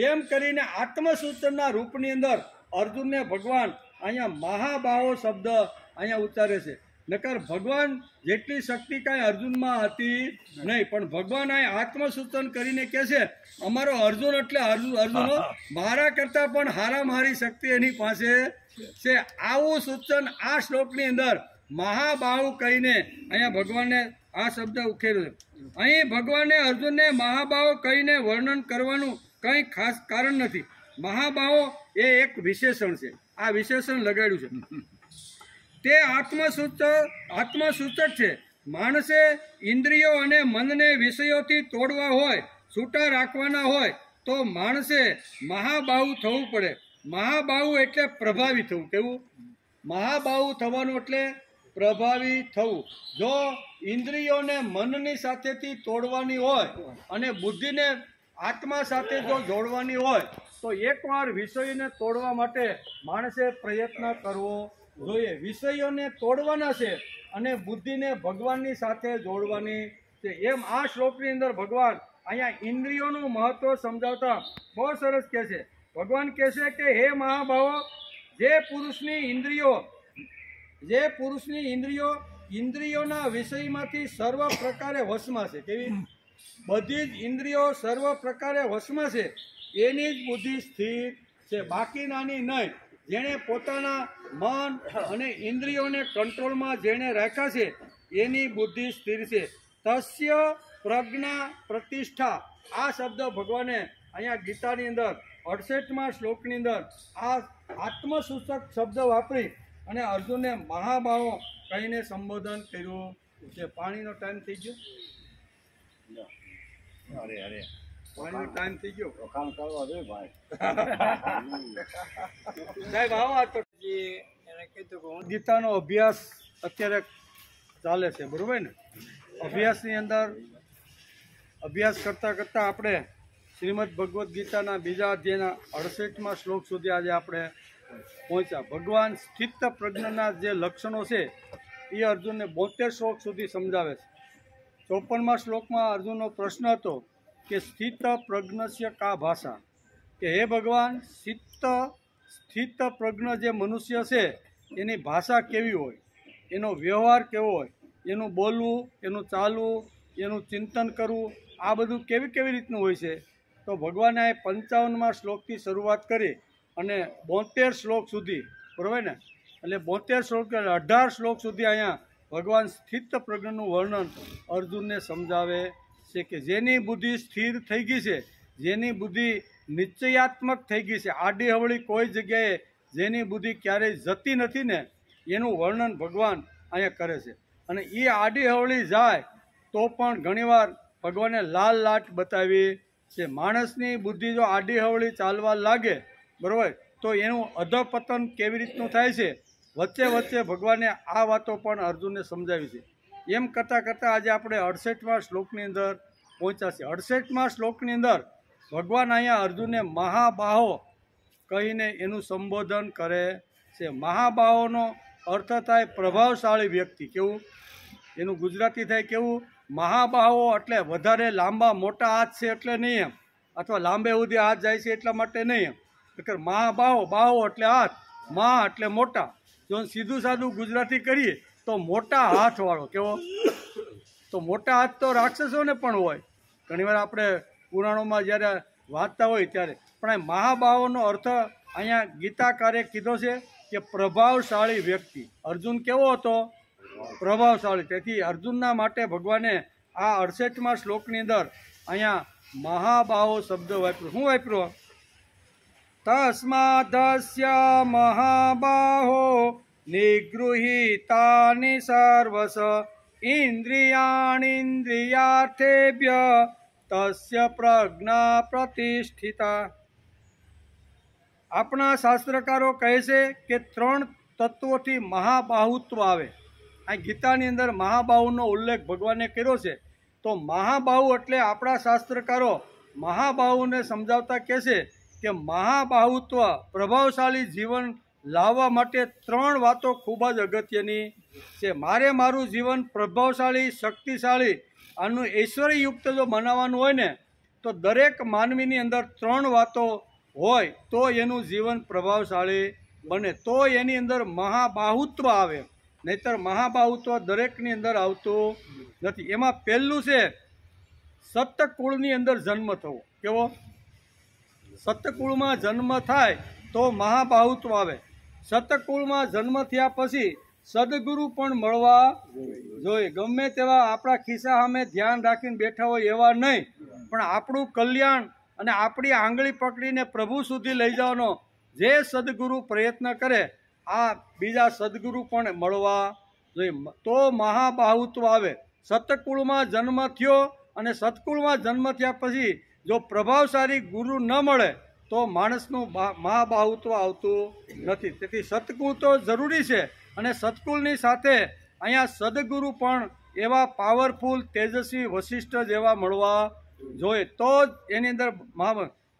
એમ કરીને આત્મસૂચનના રૂપની અંદર અર્જુનને ભગવાન અહીંયા મહાબાહો શબ્દ અહીંયા ઉચ્ચારે છે. નકર ભગવાન જેટલી શક્તિ કાંઈ અર્જુનમાં હતી નહીં, પણ ભગવાન અહીં આત્મસૂચન કરીને કહે છે અમારો અર્જુન એટલે અર્જુનો મારા કરતાં પણ હારામારી શક્તિ એની પાસે છે. આવું સૂચન આ શ્લોકની અંદર મહાબાહુ કહીને અહીંયા ભગવાને આ શબ્દ ઉકેર્યો છે. અહીં ભગવાને અર્જુનને મહાબાહો કહીને વર્ણન કરવાનું કંઈ ખાસ કારણ નથી. મહાબાહો એ એક વિશેષણ છે. આ વિશેષણ લગાડ્યું છે. તે આત્મસૂચક છે. માણસે ઇન્દ્રિયો અને મનને વિષયોથી તોડવા હોય, છૂટા રાખવાના હોય તો માણસે મહાબાહુ થવું પડે. મહાબાહુ એટલે પ્રભાવી થવું. કેવું? મહાબાહુ થવાનું એટલે પ્રભાવી થવું. જો ઇન્દ્રિયોને મનની સાથેથી તોડવાની હોય અને બુદ્ધિને આત્મા સાથે જો જોડવાની હોય તો એકવાર વિષયોને તોડવા માટે માણસે પ્રયત્ન કરવો જોઈએ. વિષયોને તોડવાના છે અને બુદ્ધિને ભગવાનની સાથે જોડવાની છે. એમ આ શ્લોકની અંદર ભગવાન અહીંયા ઇન્દ્રિયોનું મહત્વ સમજાવતા બહુ સરસ કહે છે. ભગવાન કહે છે કે હે મહાભાવો, જે પુરુષની ઇન્દ્રિયોના વિષયમાંથી સર્વ પ્રકારે વશમાં છે. કેવી? બધી જ ઇન્દ્રિયો સર્વ પ્રકારે વશમાં છે, એની જ બુદ્ધિ સ્થિર છે, બાકીનાની નહીં. જેણે પોતાના મન અને ઇન્દ્રિયોને કંટ્રોલમાં જેણે રાખ્યા છે એની બુદ્ધિ સ્થિર છે. તસ્ય પ્રજ્ઞા પ્રતિષ્ઠા, આ શબ્દ ભગવાને અહીંયા ગીતાની અંદર 68મા શ્લોકની અંદર આ આત્મસૂચક શબ્દ વાપરી અને અર્જુનને મહાબાહો કહીને સંબોધન કર્યું છે. પાણીનો ટાઈમ થઈ ગયો? પાણીનો ટાઈમ થઈ ગયો. સાહેબ આવો. આ તો ગીતાનો અભ્યાસ અત્યારે ચાલે છે, બરોબર ને? અભ્યાસની અંદર અભ્યાસ કરતાં કરતાં આપણે શ્રીમદ ભગવદ્ ગીતાના બીજા અધ્યાયના 68મા શ્લોક સુધી આજે આપણે પહોંચ્યા. ભગવાન સ્થિત પ્રજ્ઞના જે લક્ષણો છે એ અર્જુનને 72 શ્લોક સુધી સમજાવે છે. 54મા શ્લોકમાં અર્જુનનો પ્રશ્ન હતો કે સ્થિત પ્રજ્ઞસ્ય કા ભાષા, કે હે ભગવાન, સ્થિત પ્રજ્ઞ જે મનુષ્ય છે એની ભાષા કેવી હોય, એનો વ્યવહાર કેવો હોય, એનું બોલવું, એનું ચાલવું, એનું ચિંતન કરવું, આ બધું કેવી રીતનું હોય છે. તો ભગવાને 55મા શ્લોકથી શરૂઆત કરી અને 72 શ્લોક સુધી, બરાબર ને? એટલે 72 શ્લોક 18 શ્લોક સુધી અહીંયા ભગવાન સ્થિત પ્રજ્ઞનું વર્ણન અર્જુનને સમજાવે છે કે જેની બુદ્ધિ સ્થિર થઈ ગઈ છે, જેની બુદ્ધિ નિશ્ચયાત્મક થઈ ગઈ છે, આડી હવળી કોઈ જગ્યાએ જેની બુદ્ધિ ક્યારેય જતી નથી ને, એનું વર્ણન ભગવાન અહીંયા કરે છે. અને એ આડી હવળી જાય તો પણ ઘણીવાર ભગવાને લાલ લાટ બતાવી છે. માણસની બુદ્ધિ જો આડી હવળી ચાલવા લાગે, બરાબર, તો એનું અધપતન કેવી રીતનું થાય છે, વચ્ચે ભગવાને આ વાતો પણ અર્જુનને સમજાવી છે. એમ કરતાં આજે આપણે 68મા શ્લોકની અંદર પહોંચ્યા છે. 68મા શ્લોકની અંદર ભગવાન અહીંયા અર્જુનને મહાબાહો કહીને એનું સંબોધન કરે છે. મહાબાહોનો અર્થ થાય પ્રભાવશાળી વ્યક્તિ. કેવું? એનું ગુજરાતી થાય કેવું? મહાબાહો એટલે વધારે લાંબા મોટા હાથ છે એટલે નહીં એમ, અથવા લાંબે સુધી હાથ જાય છે એટલા માટે નહીં એમ. એટલે બાહો એટલે હાથ, મહા એટલે મોટા. જો સીધું સાદું ગુજરાતી કરીએ તો મોટા હાથવાળો. કેવો? તો મોટા હાથ તો રાક્ષસોને પણ હોય. ઘણીવાર આપણે પુરાણોમાં જ્યારે વાંચતા હોય ત્યારે. પણ આ મહાબાહોનો અર્થ અહીંયા ગીતાકારે કીધો છે કે પ્રભાવશાળી વ્યક્તિ. અર્જુન કેવો હતો? પ્રભાવશાળી. તેથી અર્જુનના માટે ભગવાને આ 68મા શ્લોકની અંદર અહીંયા મહાબાહો શબ્દ વાપર્યો. શું વાપર્યો? તસ્માદસ્ય મહાબાહો નિગૃહીતાની સર્વસ ઇન્દ્રિયાણિન્દ્રિયાર્થેભ્ય તસ્ય પ્રજ્ઞા પ્રતિષ્ઠિતા. આપણા શાસ્ત્રકારો કહે છે કે 3 તત્વોથી મહાબાહુત્વ આવે. આ ગીતાની અંદર મહાબાહુનો ઉલ્લેખ ભગવાને કર્યો છે. તો મહાબાહુ એટલે આપણા શાસ્ત્રકારો મહાબાહુને સમજાવતા કહે છે કે મહાબાહુત્વ પ્રભાવશાળી જીવન લાવવા માટે 3 વાતો ખૂબ જ અગત્યની છે. મારું જીવન પ્રભાવશાળી, શક્તિશાળી, આનું ઐશ્વર્યયુક્ત જો બનાવવાનું હોય ને તો દરેક માનવીની અંદર 3 વાતો હોય તો એનું જીવન પ્રભાવશાળી બને, તો એની અંદર મહાબાહુત્વ આવે. નહીતર મહાબાહુત્વ દરેકની અંદર આવતું નથી. એમાં પહેલું છે સત્કુળની અંદર જન્મ થવો. કેવો? સત્કુળમાં જન્મ થાય તો મહાબાહુત્વ આવે. સત્કુળમાં જન્મ થયા પછી સદગુરુ પણ મળવા જોઈએ. ગમે તેવા આપણા ખિસ્સા સામે ધ્યાન રાખીને બેઠા હોય એવા નહીં, પણ આપણું કલ્યાણ અને આપણી આંગળી પકડીને પ્રભુ સુધી લઈ જવાનો જે સદગુરુ પ્રયત્ન કરે, આ બીજા સદગુરુ પણ મળવા જોઈએ તો મહાબાહુત્વ આવે. સતકુળમાં જન્મ થયો અને સતકુળમાં જન્મ થયા પછી જો પ્રભાવશાળી ગુરુ ન મળે તો માણસનું મહાબાહુત્વ આવતું નથી. તેથી સતકુળ તો જરૂરી છે અને સતકુળની સાથે અહીંયા સદગુરુ પણ એવા પાવરફુલ તેજસ્વી વશિષ્ઠ જેવા મળવા જોઈએ તો જ એની અંદર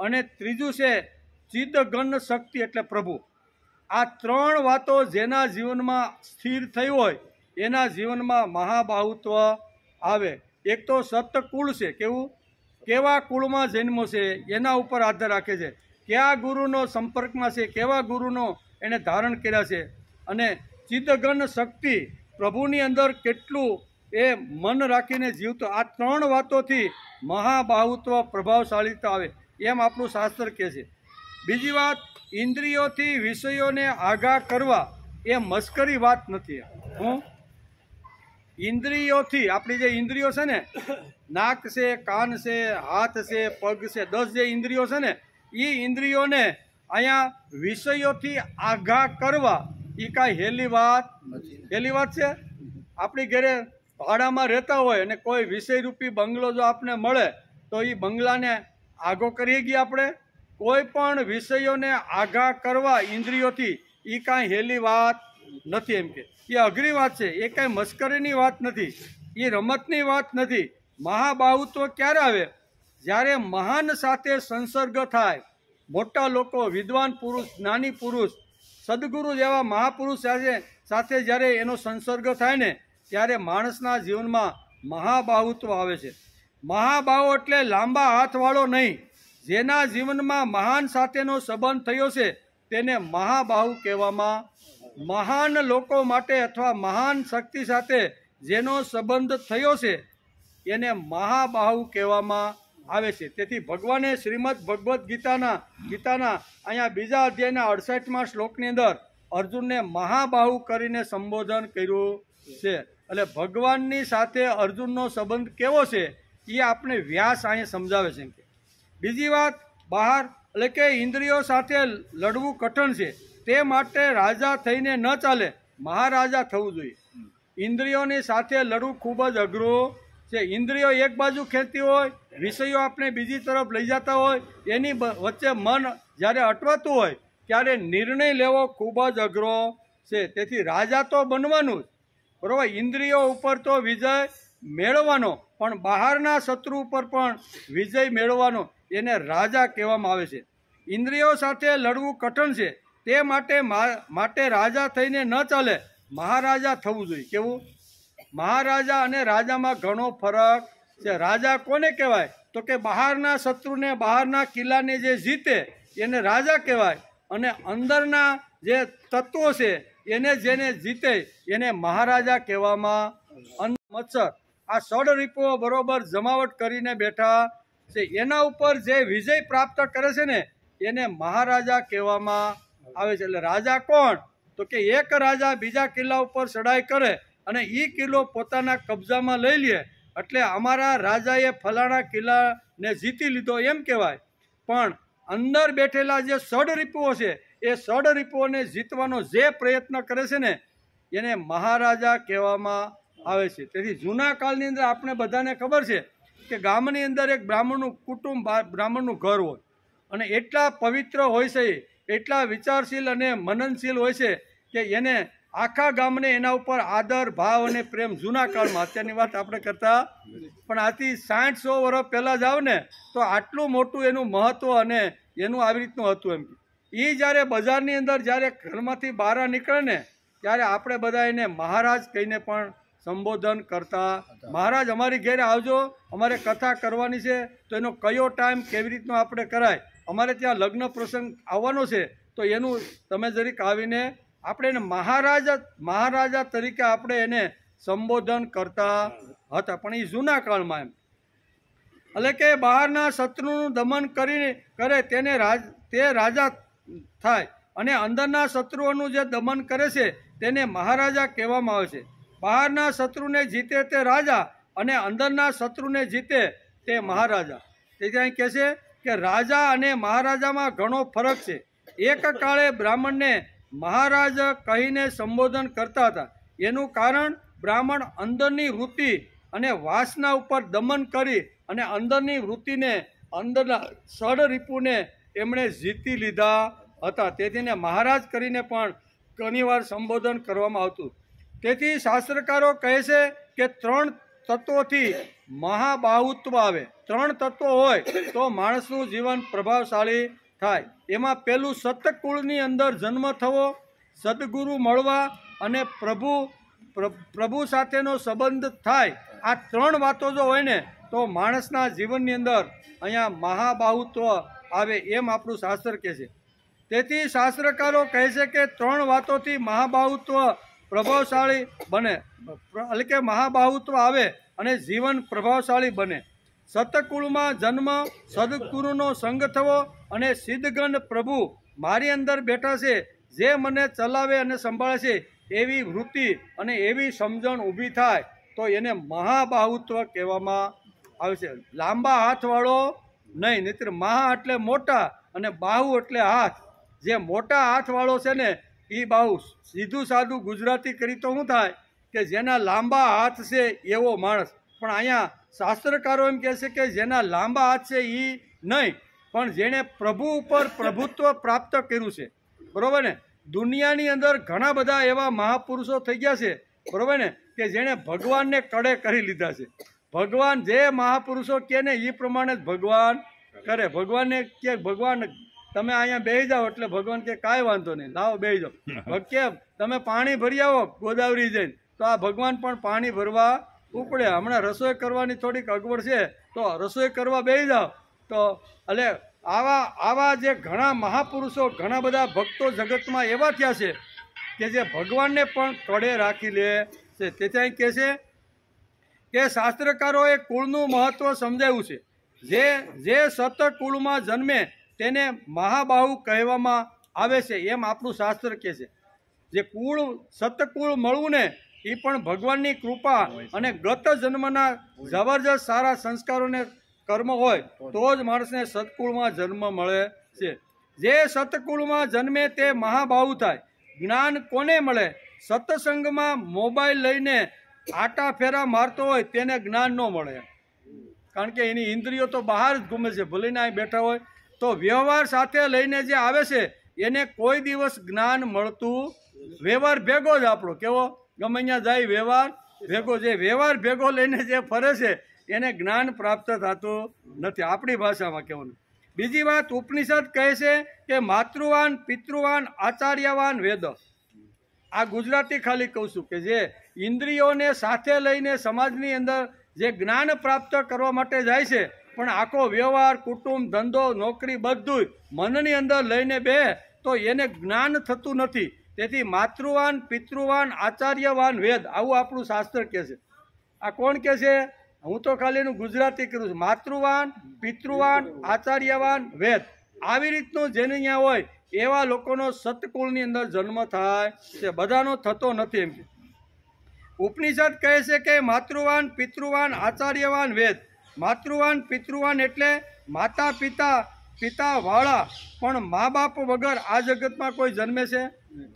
અને ત્રીજું છે ચિદઘન શક્તિ એટલે પ્રભુ. આ ત્રણ વાતો જેના જીવનમાં સ્થિર થઈ હોય એના જીવનમાં મહાબાહુત્વ આવે. એક તો સતકુળ છે, કેવા કુળમાં જન્મો છે એના ઉપર આધાર રાખે છે, કયા ગુરુનો સંપર્કમાં છે, કેવા ગુરુનો એને ધારણ કર્યા છે, અને ચિદઘન શક્તિ પ્રભુની અંદર કેટલું એ મન રાખીને જીવતો. આ ત્રણ વાતોથી મહાબાહુત્વ પ્રભાવશાળીતા આવે એમ આપણું શાસ્ત્ર કહે છે. બીજી વાત, ઇન્દ્રિયોથી વિષયોને આગાહ કરવા એ મસ્કરી વાત નથી. ઇન્દ્રિયોથી આપણી જે ઇન્દ્રિયો છે ને, નાક છે, કાન છે, હાથ છે, પગ છે, 10 જે ઇન્દ્રિયો છે ને, એ ઇન્દ્રિયોને અહીંયા વિષયોથી આગાહ કરવા એ કાંઈ હેલી વાત છે. આપણી ઘરે ભાડામાં રહેતા હોય અને કોઈ વિષયરૂપી બંગલો જો આપણને મળે તો એ બંગલાને આગો કરીએ ગયા આપણે. કોઈ પણ વિષયોને આગાહ કરવા ઇન્દ્રિયોથી એ કાંઈ હેલી વાત નથી. એમ કે એ અઘરી વાત છે, એ કાંઈ મસ્કરીની વાત નથી, એ રમતની વાત નથી. મહાબાહુત્વ ક્યારે આવે? જ્યારે મહાન સાથે સંસર્ગ થાય, મોટા લોકો, વિદ્વાન પુરુષ, જ્ઞાની પુરુષ, સદગુરુ જેવા મહાપુરુષ સાથે જ્યારે એનો સંસર્ગ થાય ને ત્યારે માણસના જીવનમાં મહાબાહુત્વ આવે છે. મહાબાહુ એટલે લાંબા હાથવાળો નહીં. જેના જીવનમાં મહાન સાથેનો સંબંધ થયો છે તેને મહાબાહુ કહેવામાં. મહાન લોકો માટે અથવા મહાન શક્તિ સાથે જેનો સંબંધ થયો છે એને મહાબાહુ કહેવામાં આવે છે. તેથી ભગવાને શ્રીમદ ભગવદ્ ગીતાના અહીંયા 2 અધ્યાયના 68મા શ્લોકની અંદર અર્જુનને મહાબાહુ કરીને સંબોધન કર્યું છે. એટલે ભગવાનની સાથે અર્જુનનો સંબંધ કેવો છે એ આપણે વ્યાસ અહીંયા સમજાવે છે. બીજી વાત, બહાર એટલે કે ઇન્દ્રિયો સાથે લડવું કઠણ છે, તે માટે રાજા થઈને ન ચાલે, મહારાજા થવું જોઈએ. ઇન્દ્રિયોની સાથે લડવું ખૂબ જ અઘરું છે. ઇન્દ્રિયો એક બાજુ ખેંચતી હોય, વિષયો આપણે બીજી તરફ લઈ જતા હોય, એની વચ્ચે મન જ્યારે અટવાતું હોય ત્યારે નિર્ણય લેવો ખૂબ જ અઘરો છે. તેથી રાજા તો બનવાનું જ, બરાબર. ઇન્દ્રિયો ઉપર તો વિજય મેળવવાનો, પણ બહારના શત્રુ ઉપર પણ વિજય મેળવવાનો, એને રાજા કહેવામાં આવે છે. ઇન્દ્રિયો સાથે લડવું કઠણ છે, તે માટે રાજા થઈને ન ચાલે, મહારાજા થવું જોઈએ. કેવું? મહારાજા અને રાજામાં ઘણો ફરક છે. રાજા કોને કહેવાય? તો કે બહારના શત્રુને, બહારના કિલ્લાને જે જીતે એને રાજા કહેવાય, અને અંદરના જે તત્વો છે જેને જીતે એને મહારાજા કહેવામાં. મત્સર આ ષડરીપો બરોબર જમાવટ કરીને બેઠા છે, એના ઉપર જે વિજય પ્રાપ્ત કરે છે ને એને મહારાજા કહેવામાં આવે છે. એટલે રાજા કોણ? તો કે એક રાજા બીજા કિલ્લા ઉપર ચડાઈ કરે અને એ કિલ્લો પોતાના કબજામાં લઈ લે એટલે અમારા રાજાએ ફલાણા કિલ્લાને જીતી લીધો એમ કહેવાય. પણ અંદર બેઠેલા જે ષડરીપુઓ છે એ ષડરીપુઓને જીતવાનો જે પ્રયત્ન કરે છે ને એને મહારાજા કહેવામાં આવે છે. તેથી જૂના કાળની અંદર આપણે બધાને ખબર છે કે ગામની અંદર એક બ્રાહ્મણનું કુટુંબ, બ્રાહ્મણનું ઘર હોય અને એટલા પવિત્ર હોય છે, એટલા વિચારશીલ અને મનનશીલ હોય છે કે એને આખા ગામને એના ઉપર આદર, ભાવ અને પ્રેમ. જૂના કાળમાં, અત્યારની વાત આપણે કરતા પણ આથી 60-100 વર્ષ પહેલાં જાવ ને તો આટલું મોટું એનું મહત્વ અને એનું આવી રીતનું હતું. એમ એ જ્યારે બજારની અંદર જ્યારે ઘરમાંથી બહાર નીકળે ને ત્યારે આપણે બધા એને મહારાજ કહીને પણ સંબોધન કરતા. મહારાજ અમારી ઘેરે આવજો, અમારે કથા કરવાની છે, તો એનો કયો ટાઈમ કેવી રીતનો આપણે કરાય, અમારે ત્યાં લગ્ન પ્રસંગ આવવાનો છે તો એનું તમે જરીક આવીને આપણે એને મહારાજા તરીકે આપણે એને સંબોધન કરતા હતા. પણ એ જૂના કાળમાં એમ એટલે કે બહારના શત્રુનું દમન કરે તે રાજા થાય અને અંદરના શત્રુઓનું જે દમન કરે છે તેને મહારાજા કહેવામાં આવે છે. બહારના શત્રુને જીતે તે રાજા અને અંદરના શત્રુને જીતે તે મહારાજા. તેથી અહીં કહે છે કે રાજા અને મહારાજામાં ઘણો ફરક છે. એક કાળે બ્રાહ્મણને મહારાજ કહીને સંબોધન કરતા હતા, એનું કારણ બ્રાહ્મણ અંદરની વૃત્તિ અને વાસના ઉપર દમન કરી અને અંદરની વૃત્તિને અંદરના ષડરીપુને એમણે જીતી લીધા હતા. તેથી એને મહારાજ કરીને પણ ઘણીવાર સંબોધન કરવામાં આવતું. તેથી શાસ્ત્રકારો કહે છે કે 3 તત્વોથી મહાબાહુત્વ આવે. 3 તત્વો હોય તો માણસનું જીવન પ્રભાવશાળી થાય. એમાં પહેલું સતકુળની અંદર જન્મ થવો, સદગુરુ મળવા અને પ્રભુ સાથેનો સંબંધ થાય. આ 3 વાતો જો હોય ને તો માણસના જીવનની અંદર અહીંયા મહાબાહુત્વ આવે એમ આપણું શાસ્ત્ર કહે છે. તેથી શાસ્ત્રકારો કહે છે કે 3 વાતોથી મહાબાહુત્વ પ્રભાવશાળી બને, એટલે કે મહાબાહુત્વ આવે અને જીવન પ્રભાવશાળી બને. સતકુળમાં જન્મ, સદગુરુનો સંગ થવો અને સિદ્ધગણ પ્રભુ મારી અંદર બેઠા છે, જે મને ચલાવે અને સંભાળે છે એવી વૃત્તિ અને એવી સમજણ ઊભી થાય તો એને મહાબાહુત્વ કહેવામાં આવે છે. લાંબા હાથવાળો નહીં, નહીંતર મહા એટલે મોટા અને બાહુ એટલે હાથ. જે મોટા હાથવાળો છે ને એ બાહુ. સીધું સાદું ગુજરાતી કરી તો શું થાય કે જેના લાંબા હાથ છે એવો માણસ. પણ અહીંયા શાસ્ત્રકારો એમ કહે છે કે જેના લાંબા હાથ છે એ નહીં, પણ જેણે પ્રભુ ઉપર પ્રભુત્વ પ્રાપ્ત કર્યું છે. બરાબર ને? દુનિયાની અંદર ઘણા બધા એવા મહાપુરુષો થઈ ગયા છે, બરાબર ને, કે જેણે ભગવાનને કડે કરી લીધા છે. ભગવાન જે મહાપુરુષો કહે ને એ પ્રમાણે જ ભગવાન કરે. ભગવાનને કે ભગવાન તમે અહીંયા બેસી જાઓ એટલે ભગવાન કે કાંઈ વાંધો નહીં, લાવો બેસી જાઓ. કે તમે પાણી ભરી આવો ગોદાવરી જઈને, તો આ ભગવાન પણ પાણી ભરવા ઉપડે. હમણાં રસોઈ કરવાની થોડીક અગવડ છે તો રસોઈ કરવા બેસી જાઓ. તો એટલે આવા જે ઘણા મહાપુરુષો, ઘણા બધા ભક્તો જગતમાં એવા થયા છે કે જે ભગવાનને પણ કડે રાખી લે છે. તેથી અહીં કહે છે કે શાસ્ત્રકારોએ કુળનું મહત્વ સમજાવ્યું છે. જે સતકુળમાં જન્મે તેને મહાબાહુ કહેવામાં આવે છે એમ આપણું શાસ્ત્ર કહે છે. જે સતકુળ મળવું ને એ પણ ભગવાનની કૃપા અને ગત જન્મના જબરજસ્ત સારા સંસ્કારોને કર્મ હોય તો જ માણસને સતકુળમાં જન્મ મળે છે. જે સતકુળમાં જન્મે તે મહાબાહુ થાય. જ્ઞાન કોને મળે? સત્સંગમાં મોબાઈલ લઈને આટા ફેરા મારતો હોય તેને જ્ઞાન ન મળે, કારણ કે એની ઇન્દ્રિયો તો બહાર જ ઘૂમે છે. ભલે ના બેઠા હોય તો વ્યવહાર સાથે લઈને જે આવે છે એને કોઈ દિવસ જ્ઞાન મળતું. વ્યવહાર ભેગો જ આપણો કેવો, ગમે ત્યાં જાય વ્યવહાર ભેગો. જે વ્યવહાર ભેગો લઈને જે ફરે છે એને જ્ઞાન પ્રાપ્ત થતું નથી, આપણી ભાષામાં કહેવાનું. બીજી વાત, ઉપનિષદ કહે છે કે માતૃવાન, પિતૃવાન, આચાર્યવાન વેદ. આ ગુજરાતી ખાલી કહું છું કે જે ઇન્દ્રિયોને સાથે લઈને સમાજની અંદર જે જ્ઞાન પ્રાપ્ત કરવા માટે જાય છે, પણ આખો વ્યવહાર, કુટુંબ, ધંધો, નોકરી બધું મનની અંદર લઈને બે તો એને જ્ઞાન થતું નથી. તેથી માતૃવાન, પિતૃવાન, આચાર્યવાન વેદ, આવું આપણું શાસ્ત્ર કહે છે. આ કોણ કહે છે? હું તો ખાલી એનું ગુજરાતી કરું છું. માતૃવાન, પિતૃવાન, આચાર્યવાન વેદ. આવી રીતનું જેને અહીંયા હોય એવા લોકોનો સતકુળની અંદર જન્મ થાય છે, બધાનો થતો નથી. એમ ઉપનિષદ કહે છે કે માતૃવાન, પિતૃવાન, આચાર્યવાન વેદ. માતૃવાન, પિતૃવાન એટલે માતા પિતા વાળા, પણ મા બાપ વગર આ જગતમાં કોઈ જન્મે છે?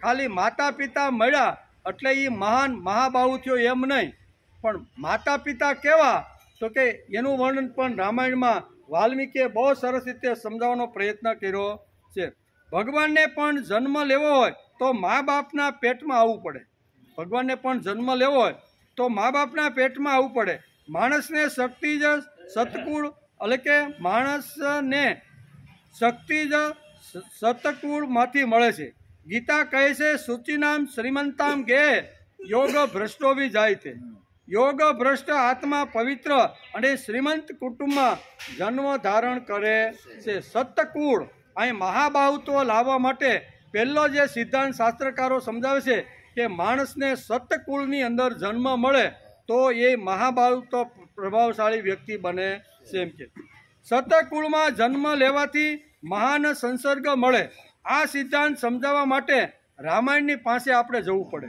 ખાલી માતા પિતા મળ્યા એટલે એ મહાન મહાબાહુ થયો એમ નહીં. પણ માતા પિતા કેવા તો કે એનું વર્ણન પણ રામાયણમાં વાલ્મીકીએ બહુ સરસ રીતે સમજાવવાનો પ્રયત્ન કર્યો છે. ભગવાનને પણ જન્મ લેવો હોય તો મા બાપના પેટમાં આવવું પડે. ભગવાનને પણ જન્મ લેવો હોય તો મા બાપના પેટમાં આવવું પડે. માણસને શક્તિ જ સતકુળ, એટલે કે માણસને શક્તિ જ સતકુળમાંથી મળે છે. ગીતા કહે છે શુચિનામ શ્રીમંતામ ગે યોગ ભ્રષ્ટો બી જાય છે. યોગ ભ્રષ્ટ આત્મા પવિત્ર અને શ્રીમંત કુટુંબમાં જન્મ ધારણ કરે છે. સતકુળ અહીં મહાબાહુત્વ લાવવા માટે પહેલો જે સિદ્ધાંત શાસ્ત્રકારો સમજાવે છે કે માણસને સતકુળની અંદર જન્મ મળે તો એ મહાબાહુત્વ પ્રભાવશાળી વ્યક્તિ બને છે. એમ કે સતકુળમાં જન્મ લેવાથી મહાન સંસર્ગ મળે. આ સિદ્ધાંત સમજાવવા માટે રામાયણની પાસે આપણે જવું પડે.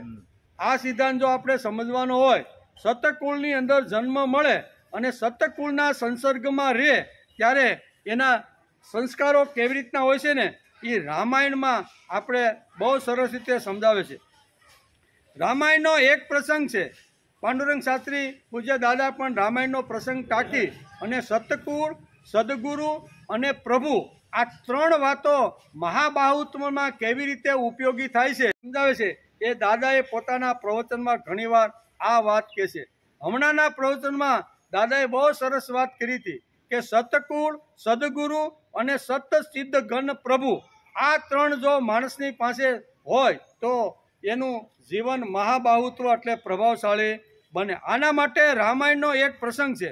આ સિદ્ધાંત જો આપણે સમજવાનો હોય, સતકુળની અંદર જન્મ મળે અને સતકુળના સંસર્ગમાં રહે ત્યારે એના સંસ્કારો કેવી રીતના હોય છે ને એ રામાયણમાં આપણે બહુ સરસ રીતે સમજાવે છે. રામાયણનો એક પ્રસંગ છે. પાંડુરંગ શાસ્ત્રી પૂજ્ય દાદા પણ રામાયણનો પ્રસંગ ટાંકી અને સતકુળ, સદગુરુ અને પ્રભુ આ ત્રણ વાતો મહાબાહુત્વમાં કેવી રીતે ઉપયોગી થાય છે સમજાવે છે. એ દાદાએ પોતાના પ્રવચનમાં ઘણીવાર આ વાત કહે છે. હમણાંના પ્રવચનમાં દાદાએ બહુ સરસ વાત કરી હતી કે સતકુળ, સદગુરુ અને સતસિદ્ધ ઘન પ્રભુ આ ત્રણ જો માણસની પાસે હોય તો એનું જીવન મહાબાહુત્વ એટલે પ્રભાવશાળી બને. આના માટે રામાયણનો એક પ્રસંગ છે.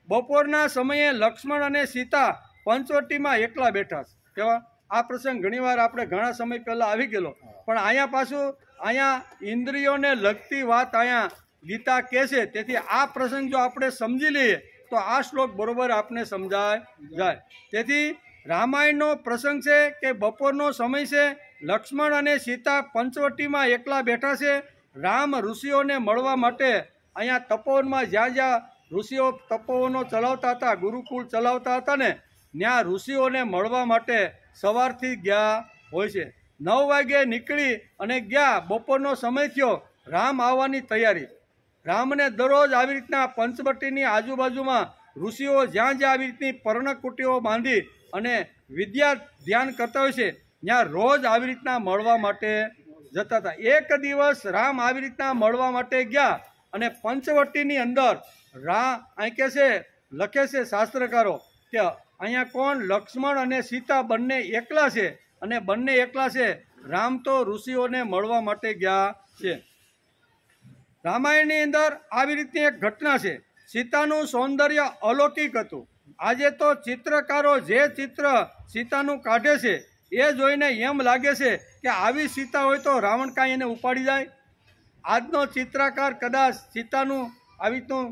બપોરના સમયે લક્ષ્મણ અને સીતા પંચવટીમાં એકલા બેઠા છે. કેવા આ પ્રસંગ ઘણીવાર આપણે ઘણા સમય પહેલા આવી ગયેલો, પણ અહીંયા પાછું અહીંયા ઇન્દ્રિયોને લગતી વાત અહીંયા ગીતા કહે છે. તેથી આ પ્રસંગ જો આપણે સમજી લઈએ તો આ શ્લોક બરોબર આપને સમજાય જાય. તેથી રામાયણનો પ્રસંગ છે કે બપોરનો સમય છે, લક્ષ્મણ અને સીતા પંચવટીમાં એકલા બેઠા છે. રામ ઋષિઓને મળવા માટે અહીંયા તપોવનમાં જ્યાં જ્યાં ઋષિઓ તપોવનો ચલાવતા હતા, ગુરુકુળ ચલાવતા હતા ને ત્યાં ઋષિઓને મળવા માટે સવારથી ગયા હોય છે. 9 વાગે નીકળી અને ગયા. બપોરનો સમય થયો, રામ આવવાની તૈયારી. રામને દરરોજ આવી રીતના પંચવટીની આજુબાજુમાં ઋષિઓ જ્યાં જ્યાં આવી રીતની પર્ણકુટીઓ બાંધી અને વિદ્યા ધ્યાન કરતા હોય છે ત્યાં રોજ આવી રીતના મળવા માટે જતા હતા. એક દિવસ રામ આવી રીતના મળવા માટે ગયા અને પંચવટીની અંદર અહીં કહે છે, લખે છે શાસ્ત્રકારો કે અહીંયા કોણ લક્ષ્મણ અને સીતા બંને એકલા છે અને બંને એકલા છે. રામ તો ઋષિઓને મળવા માટે ગયા છે. રામાયણની અંદર આવી રીતની એક ઘટના છે. સીતાનું સૌંદર્ય અલૌકિક હતું. આજે તો ચિત્રકારો જે ચિત્ર સીતાનું કાઢે છે એ જોઈને એમ લાગે છે કે આવી સીતા હોય તો રાવણ કાંઈ એને ઉપાડી જાય. આજનો ચિત્રકાર કદાચ સીતાનું આવી રીતનું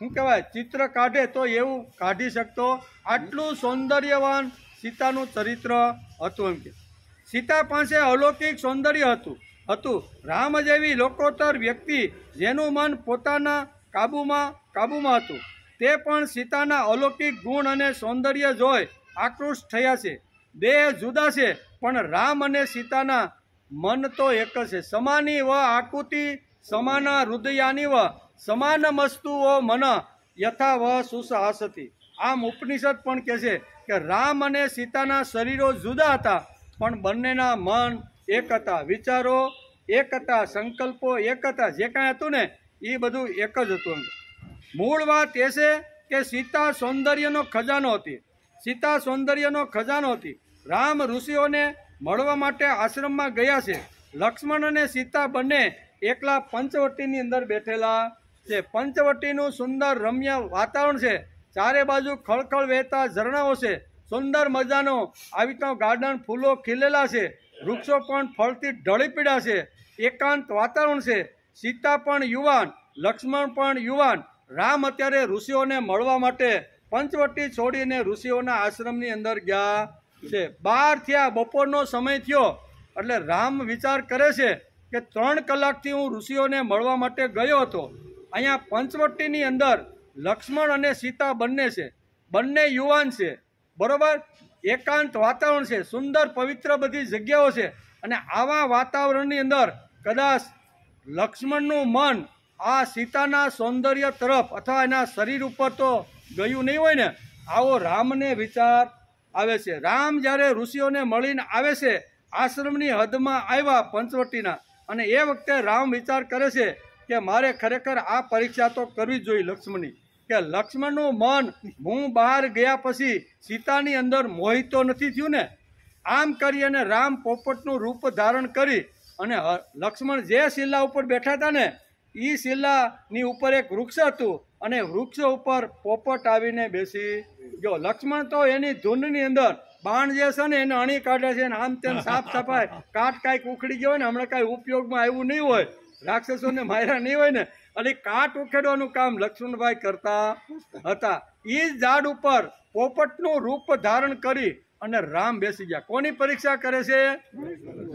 શું કહેવાય ચિત્ર કાઢે તો એવું કાઢી શકતો. આટલું સૌંદર્યવાન સીતાનું ચરિત્ર હતું. એમ કે સીતા પાસે અલૌકિક સૌંદર્ય હતું. રામ જેવી લોકોત્તર વ્યક્તિ જેનું મન પોતાના કાબુમાં હતું તે પણ સીતાના અલૌકિક ગુણ અને સૌંદર્ય જોઈ આકૃષ્ટ થયા છે. દેહ જુદા છે પણ રામ અને સીતાના મન તો એક જ છે. સમાની વ આકુતિ સમાન હૃદયાની વ સમાન મસ્તુઓ મન યથા વ સુસાહસતી. આમ ઉપનિષદ પણ કહે છે કે રામ અને સીતાના શરીરો જુદા હતા પણ બંનેના મન એક હતા, વિચારો એક હતા, સંકલ્પો એક હતા. જે કાંઈ હતું ને એ બધું એક જ હતું. મૂળ વાત એ છે કે સીતા સૌંદર્યનો ખજાનો હતી. રામ ઋષિઓને મળવા માટે આશ્રમમાં ગયા છે. લક્ષ્મણ અને સીતા બંને એકલા પંચવટીની અંદર બેઠેલા છે. પંચવટીનું સુંદર રમ્ય વાતાવરણ છે. ચારે બાજુ ખળખળ વહેતા ઝરણાઓ છે. સુંદર મજાનો આવી તો ગાર્ડન, ફૂલો ખીલેલા છે. વૃક્ષો પણ ફળથી ઢળી પીડ્યા છે. એકાંત વાતાવરણ છે. સીતા પણ યુવાન, લક્ષ્મણ પણ યુવાન. રામ અત્યારે ઋષિઓને મળવા માટે પંચવટી છોડીને ઋષિઓના આશ્રમની અંદર ગયા છે. 12 થયા, બપોરનો સમય થયો એટલે રામ વિચાર કરે છે કે 3 કલાકથી હું ઋષિઓને મળવા માટે ગયો હતો. અહીંયા પંચવટીની અંદર લક્ષ્મણ અને સીતા બંને છે. બંને યુવાન છે, બરોબર. એકાંત વાતાવરણ છે, સુંદર પવિત્ર બધી જગ્યાઓ છે. અને આવા વાતાવરણની અંદર કદાચ લક્ષ્મણનું મન આ સીતાના સૌંદર્ય તરફ અથવા એના શરીર ઉપર તો ગયું નહીં હોય ને, આવો રામને વિચાર આવે છે. રામ જ્યારે ઋષિઓને મળીને આવે છે, આશ્રમની હદમાં આવ્યા પંચવટીના, અને એ વખતે રામ વિચાર કરે છે કે મારે ખરેખર આ પરીક્ષા તો કરવી જ જોઈએ લક્ષ્મણની, કે લક્ષ્મણનું મન હું બહાર ગયા પછી સીતાની અંદર મોહિત તો નથી થયું ને. આમ કરી અને રામ પોપટનું રૂપ ધારણ કરી અને લક્ષ્મણ જે શિલા ઉપર બેઠા હતા ને એ શિલાની ઉપર એક વૃક્ષ હતું અને વૃક્ષ ઉપર પોપટ આવીને બેસી ગયો. લક્ષ્મણ તો એની ધૂનની અંદર બાણ જે છે ને એને અણી કાઢે છે ને આમ તેમ સાફ સફાઈ, કાટ કાંઈક ઉખડી ગયો હોય ને, હમણાં કાંઈ ઉપયોગમાં આવ્યું નહીં હોય, રાક્ષસોને માર્યા નહીં હોય ને, અને કાટ ઉખેડવાનું કામ લક્ષ્મણભાઈ કરતા હતા. એ ઝાડ ઉપર પોપટનું રૂપ ધારણ કરી અને રામ બેસી ગયા. કોની પરીક્ષા કરે છે?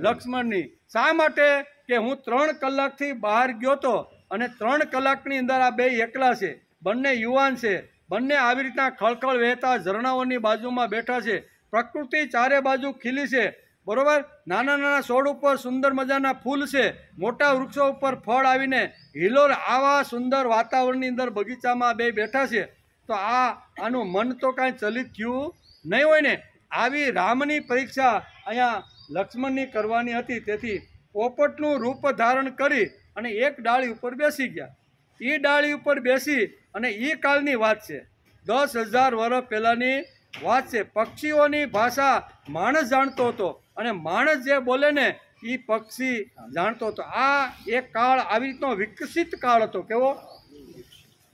લક્ષ્મણની. શા માટે? કે હું 3 કલાકથી બહાર ગયો તો અને 3 કલાકની અંદર આ બે એકલા છે, બંને યુવાન છે, બંને આવી રીતના ખળખળ વહેતા ઝરણાઓની બાજુમાં બેઠા છે. પ્રકૃતિ ચારે બાજુ ખીલી છે, બરોબર, નાના નાના છોડ ઉપર સુંદર મજાના ફૂલ છે, મોટા વૃક્ષો ઉપર ફળ આવીને હિલોર આવા સુંદર વાતાવરણની અંદર બગીચામાં બે બેઠા છે, તો આનું મન તો કાંઈ ચલિત થયું નહીં હોય ને. આવી રામની પરીક્ષા અહીંયા લક્ષ્મણની કરવાની હતી. તેથી પોપટનું રૂપ ધારણ કરી અને એક ડાળી ઉપર બેસી ગયા. એ ડાળી ઉપર બેસી અને એ કાળની વાત છે, 10,000 વર્ષ પહેલાંની વાત છે. પક્ષીઓની ભાષા માણસ જાણતો હતો અને માણસ જે બોલે ને એ પક્ષી જાણતો હતો. આ એક કાળ આવી રીતનો વિકસિત કાળ હતો. કેવો?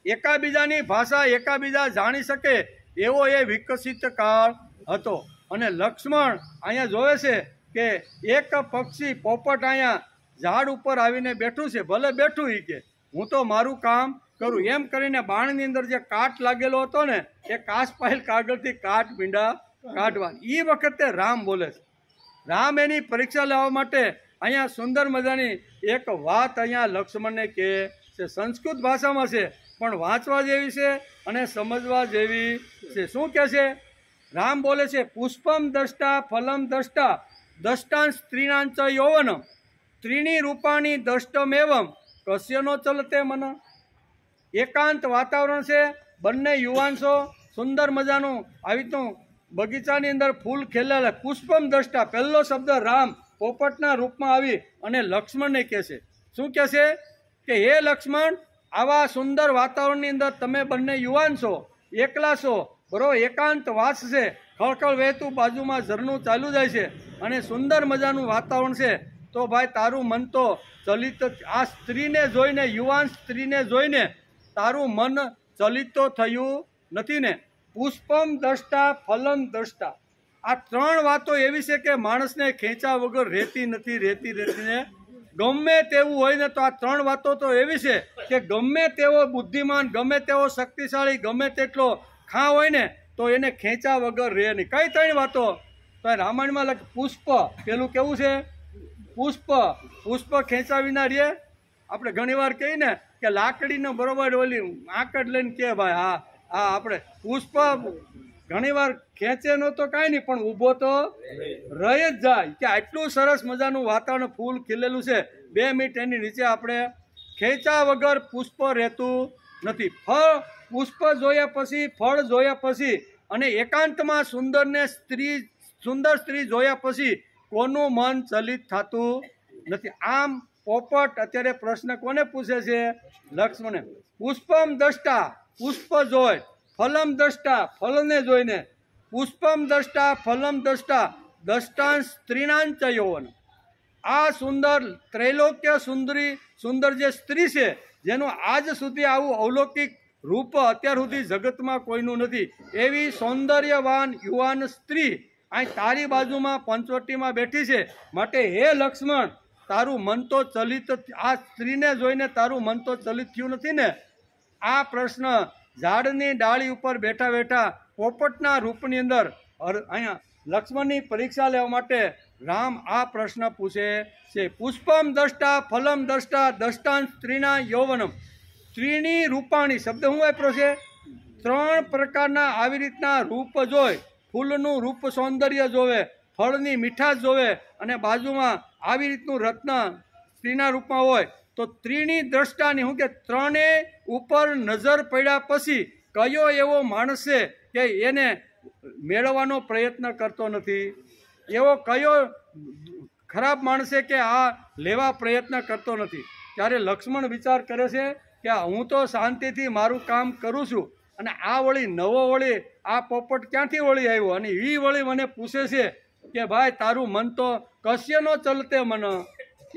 એકાબીજાની ભાષા એકાબીજા જાણી શકે એવો એ વિકસિત કાળ હતો. અને લક્ષ્મણ અહીંયા જોવે છે કે એક પક્ષી પોપટ અહીંયા ઝાડ ઉપર આવીને બેઠું છે. ભલે બેઠું એ કે હું તો મારું કામ કરું એમ કરીને બાણની અંદર જે કાટ લાગેલો હતો ને એ કાચપાઈલ કાગળથી કાટ ભીંડા કાઢવા. એ વખતે રામ બોલે છે. રામ એની પરીક્ષા લેવા માટે અહીંયા સુંદર મજાની એક વાત અહીંયા લક્ષ્મણને કહે છે. સંસ્કૃત ભાષામાં છે પણ વાંચવા જેવી છે અને સમજવા જેવી છે. શું કહે છે? રામ બોલે છે, પુષ્પમ દ્રષ્ટા ફલમ દ્રષ્ટા દ્રષ્ટાન સ્ત્રીણાંચ યૌવનમ ત્રીણી રૂપાણી દ્રષ્ટમેવમ કશ્યનો ચલતે મન. એકાંત વાતાવરણ છે, બંને યુવાન છો, સુંદર મજાનું આવી રીતનું બગીચાની અંદર ફૂલ ખેલેલા. પુષ્પમ દ્રષ્ટા, પહેલો શબ્દ રામ પોપટના રૂપમાં આવી અને લક્ષ્મણને કહે છે. શું કહે છે કે હે લક્ષ્મણ, આવા સુંદર વાતાવરણની અંદર તમે બંને યુવાન છો, એકલા છો, બરોબર, એકાંત વાસ છે, ખળખળ વહેતું બાજુમાં ઝરણું ચાલુ જાય છે અને સુંદર મજાનું વાતાવરણ છે, તો ભાઈ તારું મન તો ચલિત, આ સ્ત્રીને જોઈને, યુવાન સ્ત્રીને જોઈને તારું મન ચલિત તો થયું નથી ને. પુષ્પમ દ્રષ્ટા ફલમ દ્રષ્ટા, આ ત્રણ વાતો એવી છે કે માણસને ખેંચા વગર રહેતી ને ગમે તેવું હોય ને તો આ ત્રણ વાતો તો એવી છે કે ગમે તેવો બુદ્ધિમાન, ગમે તેવો શક્તિશાળી, ગમે તેટલો ખા હોય ને તો એને ખેંચા વગર રહે નહીં. કઈ ત્રણ વાતો? તો રામાયણમાં લખે પુષ્પ. પેલું કેવું છે? પુષ્પ ખેંચા વિના રહે. આપણે ઘણી વાર કહીએ ને કે લાકડીનો બરોબર ઓલી આંકડ લઈને કે ભાઈ હા આપણે પુષ્પ ઘણી વાર ખેંચે નો તો કાંઈ નહીં પણ ઊભો તો રહી જ જાય. કે આટલું સરસ મજાનું વાતાવરણ, ફૂલ ખીલેલું છે, 2 મિનિટ એની નીચે આપણે ખેંચા વગર પુષ્પ રહેતું નથી. પુષ્પ જોયા પછી, ફળ જોયા પછી અને એકાંતમાં સુંદર સ્ત્રી જોયા પછી કોનું મન ચલિત થતું નથી. આમ પોપટ અત્યારે પ્રશ્ન કોને પૂછે છે? લક્ષ્મણે. પુષ્પમ દ્રષ્ટા, પુષ્પ જોઈ, ફલમ દ્રષ્ટા, ફલને જોઈને, પુષ્પમ દ્રષ્ટા ફલમ દ્રષ્ટા દ્રષ્ટાન સ્ત્રીણાંચ યૌવન. આ સુંદર ત્રૈલોક્ય સુંદર જે સ્ત્રી છે, જેનું આજ સુધી આવું અવલૌકિક રૂપ અત્યાર સુધી જગતમાં કોઈનું નથી, એવી સૌંદર્યવાન યુવાન સ્ત્રી અહીં તારી બાજુમાં પંચવટીમાં બેઠી છે. માટે હે લક્ષ્મણ, તારું મન તો ચલિત, આ સ્ત્રીને જોઈને તારું મન તો ચલિત થયું નથી ને. આ પ્રશ્ન ઝાડની ડાળી ઉપર બેઠા બેઠા પોપટના રૂપની અંદર અહીંયા લક્ષ્મણની પરીક્ષા લેવા માટે રામ આ પ્રશ્ન પૂછે છે. પુષ્પમ દ્રષ્ટા ફલમ દ્રષ્ટા દ્રષ્ટાન સ્ત્રીના યૌવનમ ત્રીણી રૂપાણી શબ્દ શું વાપરો છે? 3 પ્રકારના આવી રીતના રૂપ જોઈ, ફૂલનું રૂપ સૌંદર્ય જોવે, ફળની મીઠાશ જોવે અને બાજુમાં આવી રીતનું રત્ન સ્ત્રીના રૂપમાં હોય તો ત્રીણી દ્રષ્ટાની શું કે 3 ઉપર નજર પડ્યા પછી કયો એવો માણસ છે કે એને મેળવવાનો પ્રયત્ન કરતો નથી? એવો કયો ખરાબ માણસ છે કે આ લેવા પ્રયત્ન કરતો નથી? ત્યારે લક્ષ્મણ વિચાર કરે છે કે હું તો શાંતિથી મારું કામ કરું છું અને આ વળી નવો વળી આ પોપટ ક્યાંથી વળી આવ્યો અને એ વળી મને પૂછે છે કે ભાઈ તારું મન તો કશ્ય નો ચલતે મન.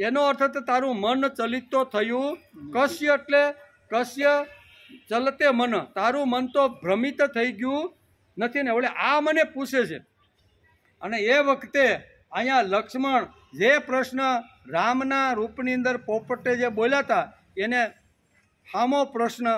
એનો અર્થ તો તારું મન ચલિત તો થયું. કશ્ય એટલે કશ્ય ચલતે મન, તારું મન તો ભ્રમિત થઈ ગયું નથી ને, વળી આ મને પૂછે છે. અને એ વખતે અહીંયા લક્ષ્મણ જે પ્રશ્ન રામના રૂપની અંદર પોપટે જે બોલ્યા હતા એને સામો પ્રશ્ન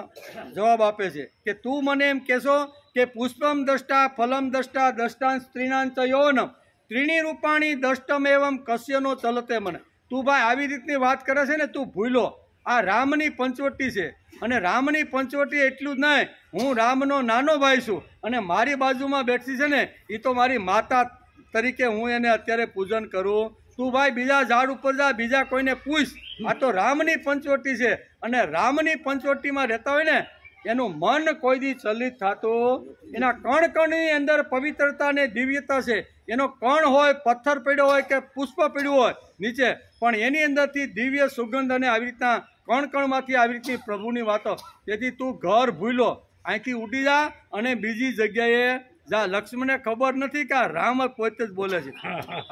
જવાબ આપે છે કે તું મને એમ કહેશો કે પુષ્પમ દ્રષ્ટા ફલમ દ્રષ્ટા દ્રષ્ટાન સ્ત્રીણાંચ યૌવનમ ત્રીણી રૂપાણી દ્રષ્ટમેવમ કશ્યનો ચલતે મને. તું ભાઈ આવી રીતની વાત કરે છે ને, તું ભૂલો. આ રામની પંચવટી છે અને રામની પંચવટી એટલું જ નહીં, હું રામનો નાનો ભાઈ છું અને મારી બાજુમાં બેઠી છે ને એ તો મારી માતા તરીકે હું એને અત્યારે પૂજન કરું. તું ભાઈ બીજા ઝાડ ઉપર જા, બીજા કોઈને પૂછ. આ તો રામની પંચવટી છે, અને રામની પંચવટીમાં રહેતા હોય ને એનું મન કોઈ દી ચલિત થતું. એના કણ કણની અંદર પવિત્રતા ને દિવ્યતા છે. એનો કણ હોય, પથ્થર પડ્યો હોય કે પુષ્પ પડ્યું હોય નીચે, પણ એની અંદરથી દિવ્ય સુગંધ અને આવી રીતના કણ કણમાંથી આવી રીતની પ્રભુની વાતો. તેથી તું ઘર ભૂલો, અહીંથી ઉડી જા અને બીજી જગ્યાએ જા. લક્ષ્મણને ખબર નથી કે આ રામ પોતે જ બોલે છે.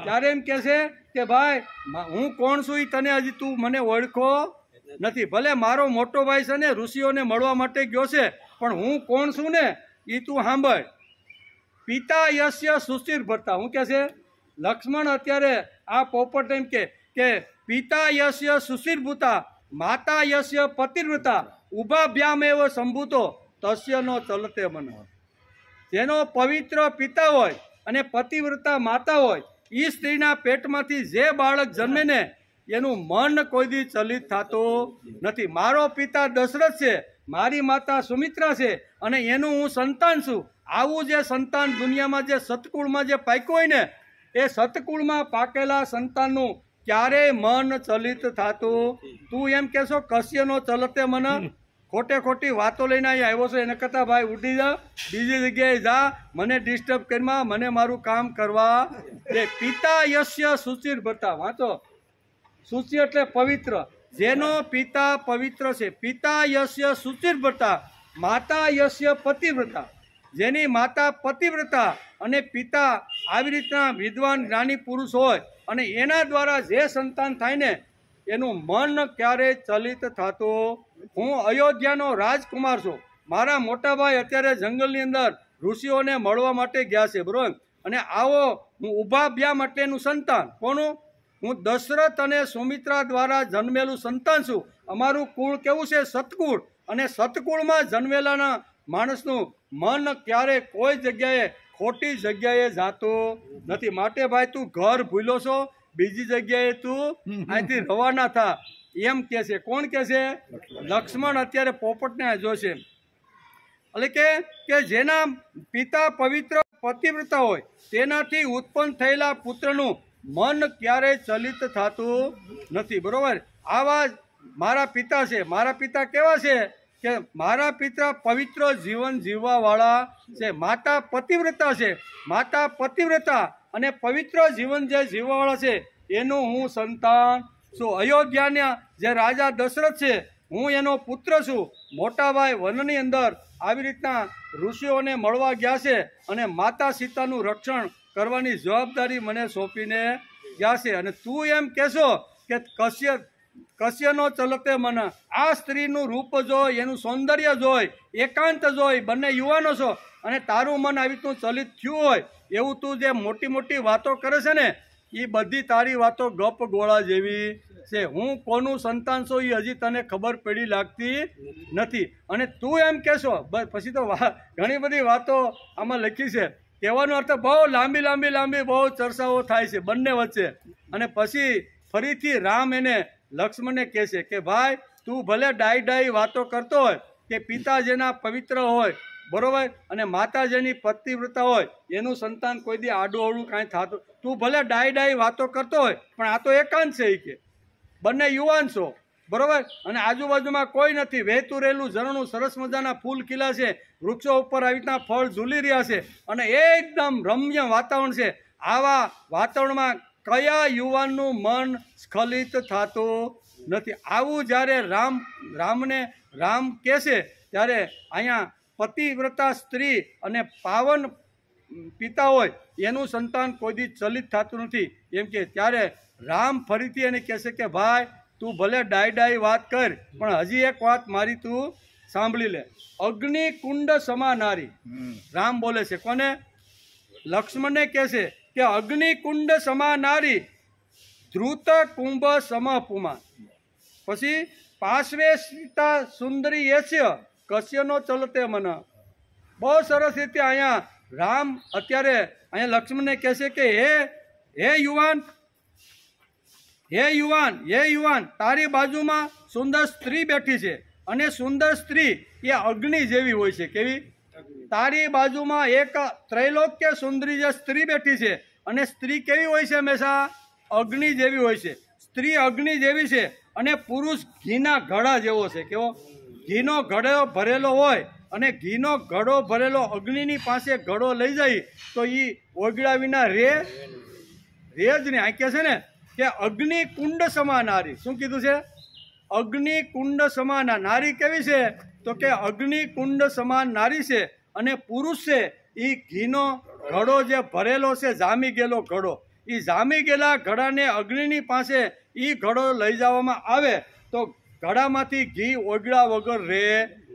ત્યારે એમ કહે છે કે ભાઈ હું કોણ છું એ તને હજી તું મને ઓળખો નથી. ભલે મારો મોટો ભાઈ છે ને ઋષિઓને મળવા માટે ગયો છે, પણ હું કોણ છું ને એ તું સાંભળ. પિતા યસ્ય સુશીર ભરતા. હું કે છે લક્ષ્મણ અત્યારે આ પોપટ એમ કે પિતા યસ્ય સુશીર ભૂતા માતા યસ્ય પતિવ્રતા ઉભાભ્યામ એવ સંભૂતો તસ્ય નો ચલતે મન. જેનો પવિત્ર પિતા હોય અને પતિવ્રતા માતા હોય, એ સ્ત્રીના પેટમાંથી જે બાળક જન્મે ને એનું મન કોઈ દી ચલિત થતું નથી. મારો પિતા દશરથ છે, મારી માતા સુમિત્રા છે, અને એનું હું સંતાન છું. આવું જે સંતાન દુનિયામાં જે સતકુળમાં જે પાક્યું હોય ને, એ સતકુળમાં પાકેલા સંતાનનું ક્યારેય મન ચલિત થતું. તું એમ કહેશો કશ્યનો ચલતે મન, ખોટે ખોટી વાતો લઈને અહીં આવ્યો છો, એને કરતાં ભાઈ ઉઠી જા, બીજી જગ્યાએ જા, મને ડિસ્ટર્બ કરીમાં, મને મારું કામ કરવા દે. પિતા યસ્ય સુચિર ભરતા. વાંચો, સુચિ એટલે પવિત્ર. જેનો પિતા પવિત્ર છે. પિતા યસ્ય સુચિર ભરતા માતા યસ્ય પતિવ્રતા. જેની માતા પતિવ્રતા અને પિતા આવી રીતના વિદ્વાન જ્ઞાની પુરુષ હોય, અને એના દ્વારા જે સંતાન થાય ને એનું મન ક્યારેય ચલિત થતું. હું અયોધ્યાનો રાજકુમાર છું. મારા મોટા ભાઈ અત્યારે જંગલની અંદર ઋષિઓને મળવા માટે ગયા છે, બરોબર. અને આવો હું ઉભાભ્યામ એટલેનું સંતાન કોનું? હું દશરથ અને સુમિત્રા દ્વારા જન્મેલું સંતાન છું. અમારું કુળ કેવું છે? સતકુળ. અને સતકુળમાં જન્મેલાના માણસનું મન ક્યારે કોઈ જગ્યાએ ખોટી જગ્યાએ જાતું નથી. માટે ભાઈ તું ઘર ભૂલો છો, બીજી જગ્યાએ તું અહીંથી રવાના થા, એમ કે છે. કોણ કે છે? લક્ષ્મણ અત્યારે પોપટને જોશે. એટલે કે જેના પિતા પવિત્ર પતિવ્રતા હોય તેનાથી ઉત્પન્ન થયેલા પુત્રનું મન ક્યારેય ચલિત થતું નથી, બરોબર. આવા મારા પિતા છે. મારા પિતા કેવા છે કે મારા પિતા પવિત્ર જીવન જીવવાવાળા છે. માતા પતિવ્રતા છે. માતા પતિવ્રતા અને પવિત્ર જીવન જે જીવવાવાળા છે એનું હું સંતાન છું. અયોધ્યાના જે રાજા દશરથ છે, હું એનો પુત્ર છું. મોટા ભાઈ વનની અંદર આવી રીતના ઋષિઓને મળવા ગયા છે, અને માતા સીતાનું રક્ષણ કરવાની જવાબદારી મને સોંપીને ગયા છે. અને તું એમ કહેશો કે કશ્યનો ચલતે મન. આ સ્ત્રીનું રૂપ જોઈ, એનું સૌંદર્ય જોઈ, એકાંત જોઈ, બંને યુવાનો છો, અને તારું મન આવી તું ચલિત થયું હોય, એવું તું જે મોટી મોટી વાતો કરે છે ને, એ બધી તારી વાતો ગપ ગોળા જેવી છે. હું કોનું સંતાન છું એ હજી તને ખબર પડી લાગતી નથી. અને તું એમ કહેશો, પછી તો ઘણી બધી વાતો આમાં લખી છે. કહેવાનો અર્થ બહુ લાંબી બહુ ચર્ચાઓ થાય છે બંને વચ્ચે. અને પછી ફરીથી રામ એને લક્ષ્મણને કહે છે કે ભાઈ તું ભલે ડાઈ વાતો કરતો હોય કે પિતા જેના પવિત્ર હોય, બરોબર, અને માતા જેની પતિવ્રતા હોય એનું સંતાન કોઈ દી આડું અવળું કાંઈ થતું, તું ભલે ડાઈ વાતો કરતો હોય, પણ આ તો એકાંત છે. એ કે બંને યુવાન છો, બરોબર, અને આજુબાજુમાં કોઈ નથી. વહેતું રહેલું ઝરણું, સરસ મજાના ફૂલ ખીલા છે, વૃક્ષો ઉપર આવી રીતના ફળ ઝૂલી રહ્યા છે, અને એકદમ રમ્ય વાતાવરણ છે. આવા વાતાવરણમાં કયા યુવાનનું મન સ્ખલિત થતું નથી? આવું જ્યારે રામ કહેશે ત્યારે અહીંયા પતિવ્રતા સ્ત્રી અને પાવન પિતા હોય એનું સંતાન કોઈ દી ચલિત થતું નથી, એમ કે ત્યારે રામ ફરીથી એને કહેશે કે ભાઈ તું ભલે ડાઈ વાત કર, પણ હજી એક વાત મારી તું સાંભળી લે. અગ્નિ કુંડ સમા નારી. રામ બોલે છે કોને? લક્ષ્મણને કહેશે કે અગ્નિ કુંડ સમા નારી ધ્રુત કુંભ સમ પુમા. પછી પાર્શ્વે સીતા સુંદરી યસ્ય કશ્યનો ચલતે મન. બહુ સરસ રીતે અહીંયા રામ અત્યારે અહીંયા લક્ષ્મણને કહેશે કે હે યુવાન, તારી બાજુમાં સુંદર સ્ત્રી બેઠી છે, અને સુંદર સ્ત્રી એ અગ્નિ જેવી હોય છે. કેવી? તારી બાજુમાં એક ત્રૈલોક્ય સુંદરી જે સ્ત્રી બેઠી છે, અને સ્ત્રી કેવી હોય છે? હંમેશા અગ્નિ જેવી હોય છે. સ્ત્રી અગ્નિ જેવી છે અને પુરુષ ઘીના ઘડા જેવો છે. કેવો? ઘીનો ઘડો ભરેલો હોય અને ઘીનો ઘડો ભરેલો અગ્નિની પાસે ઘડો લઈ જાય તો એ ઓગળ્યા વિના રે જ ને. આ કહે છે ને કે અગ્નિ કુંડ સમા નારી. શું કીધું છે? અગ્નિ કુંડ સમાન. નારી કેવી છે? તો કે અગ્નિ કુંડ સમાન નારી છે. અને પુરુષ છે એ ઘીનો ઘડો જે ભરેલો છે, જામી ગયેલો ઘડો, એ જામી ગયેલા ઘડાને અગ્નિની પાસે એ ઘડો લઈ જવામાં આવે તો ઘડામાંથી ઘી ઓગળ્યા વગર રહે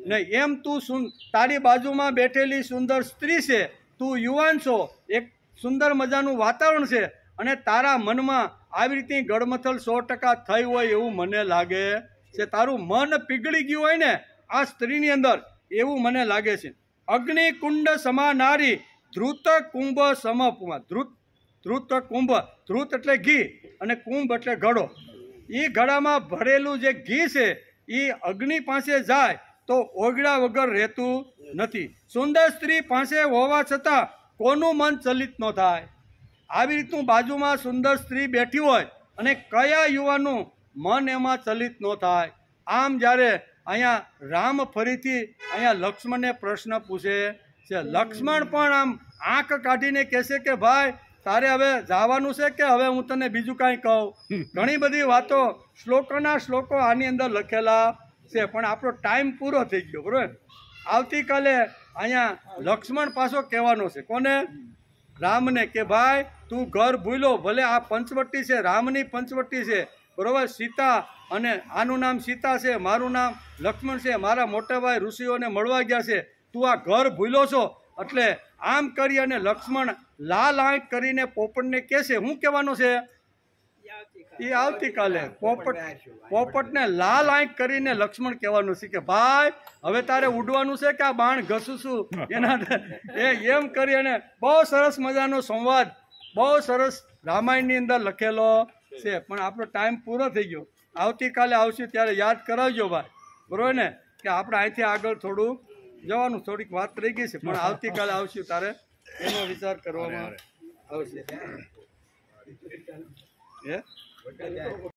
નહીં. એમ તું તારી બાજુમાં બેઠેલી સુંદર સ્ત્રી છે, તું યુવાન છો, એક સુંદર મજાનું વાતાવરણ છે અને તારા મનમાં આવી રીતની ગડમથલ 100% થઈ હોય એવું મને લાગે છે. તારું મન પીગળી ગયું હોય ને આ સ્ત્રીની અંદર, એવું મને લાગે છે. અગ્નિ કુંડ સમા નારી ધ્રુત કુંભ સમપમાં. ધ્રુત કુંભ, ધ્રુત એટલે ઘી અને કુંભ એટલે ઘડો. એ ઘડામાં ભરેલું જે ઘી છે એ અગ્નિ પાસે જાય તો ઓગળ્યા વગર રહેતું નથી. સુંદર સ્ત્રી પાસે હોવા છતાં કોનું મન ચલિત ન થાય? આવી રીતનું બાજુમાં સુંદર સ્ત્રી બેઠી હોય અને કયા યુવાનું મન એમાં ચલિત ન થાય? આમ જ્યારે અહીંયા રામ ફરીથી અહીંયા લક્ષ્મણને પ્રશ્ન પૂછે છે. લક્ષ્મણ પણ આમ આંખ કાઢીને કહેશે કે ભાઈ તારે હવે જવાનું છે કે હવે હું તને બીજું કાંઈ કહું? ઘણી બધી વાતો શ્લોકોના શ્લોકો આની અંદર લખેલા છે, પણ આપણો ટાઈમ પૂરો થઈ ગયો. બરોબર? આવતીકાલે અહીંયા લક્ષ્મણ પાછો કહેવાનો છે. કોને? રામને, કે ભાઈ તું ઘર ભૂલો, ભલે આ પંચવટી છે, રામની પંચવટી છે, બરોબર? સીતા, અને આનું નામ સીતા છે, મારું નામ લક્ષ્મણ છે, મારા મોટાભાઈ ઋષિઓને મળવા ગયા છે, તું આ ઘર ભૂલો છો. એટલે આમ કરી અને લક્ષ્મણ લાલ આંખ કરીને પોપટને કહેશે. શું કહેવાનું છે? એ આવતીકાલે પોપટને લાલ આંખ કરીને લક્ષ્મણ કહેવાનું છે કે ભાઈ હવે તારે ઉડવાનું છે કે આ બાણ ઘસું છું એના એમ કરી. અને બહુ સરસ મજાનો સંવાદ, બહુ સરસ રામાયણની અંદર લખેલો છે. પણ આપણો ટાઈમ પૂરો થઈ ગયો. આવતીકાલે આવશું ત્યારે યાદ કરાવજો ભાઈ, બરોબર ને? કે આપણે અહીંથી આગળ થોડું જવાનું, થોડીક વાત રહી ગઈ છે, પણ આવતીકાલે આવશું ત્યારે એનો વિચાર કરવામાં આવશે.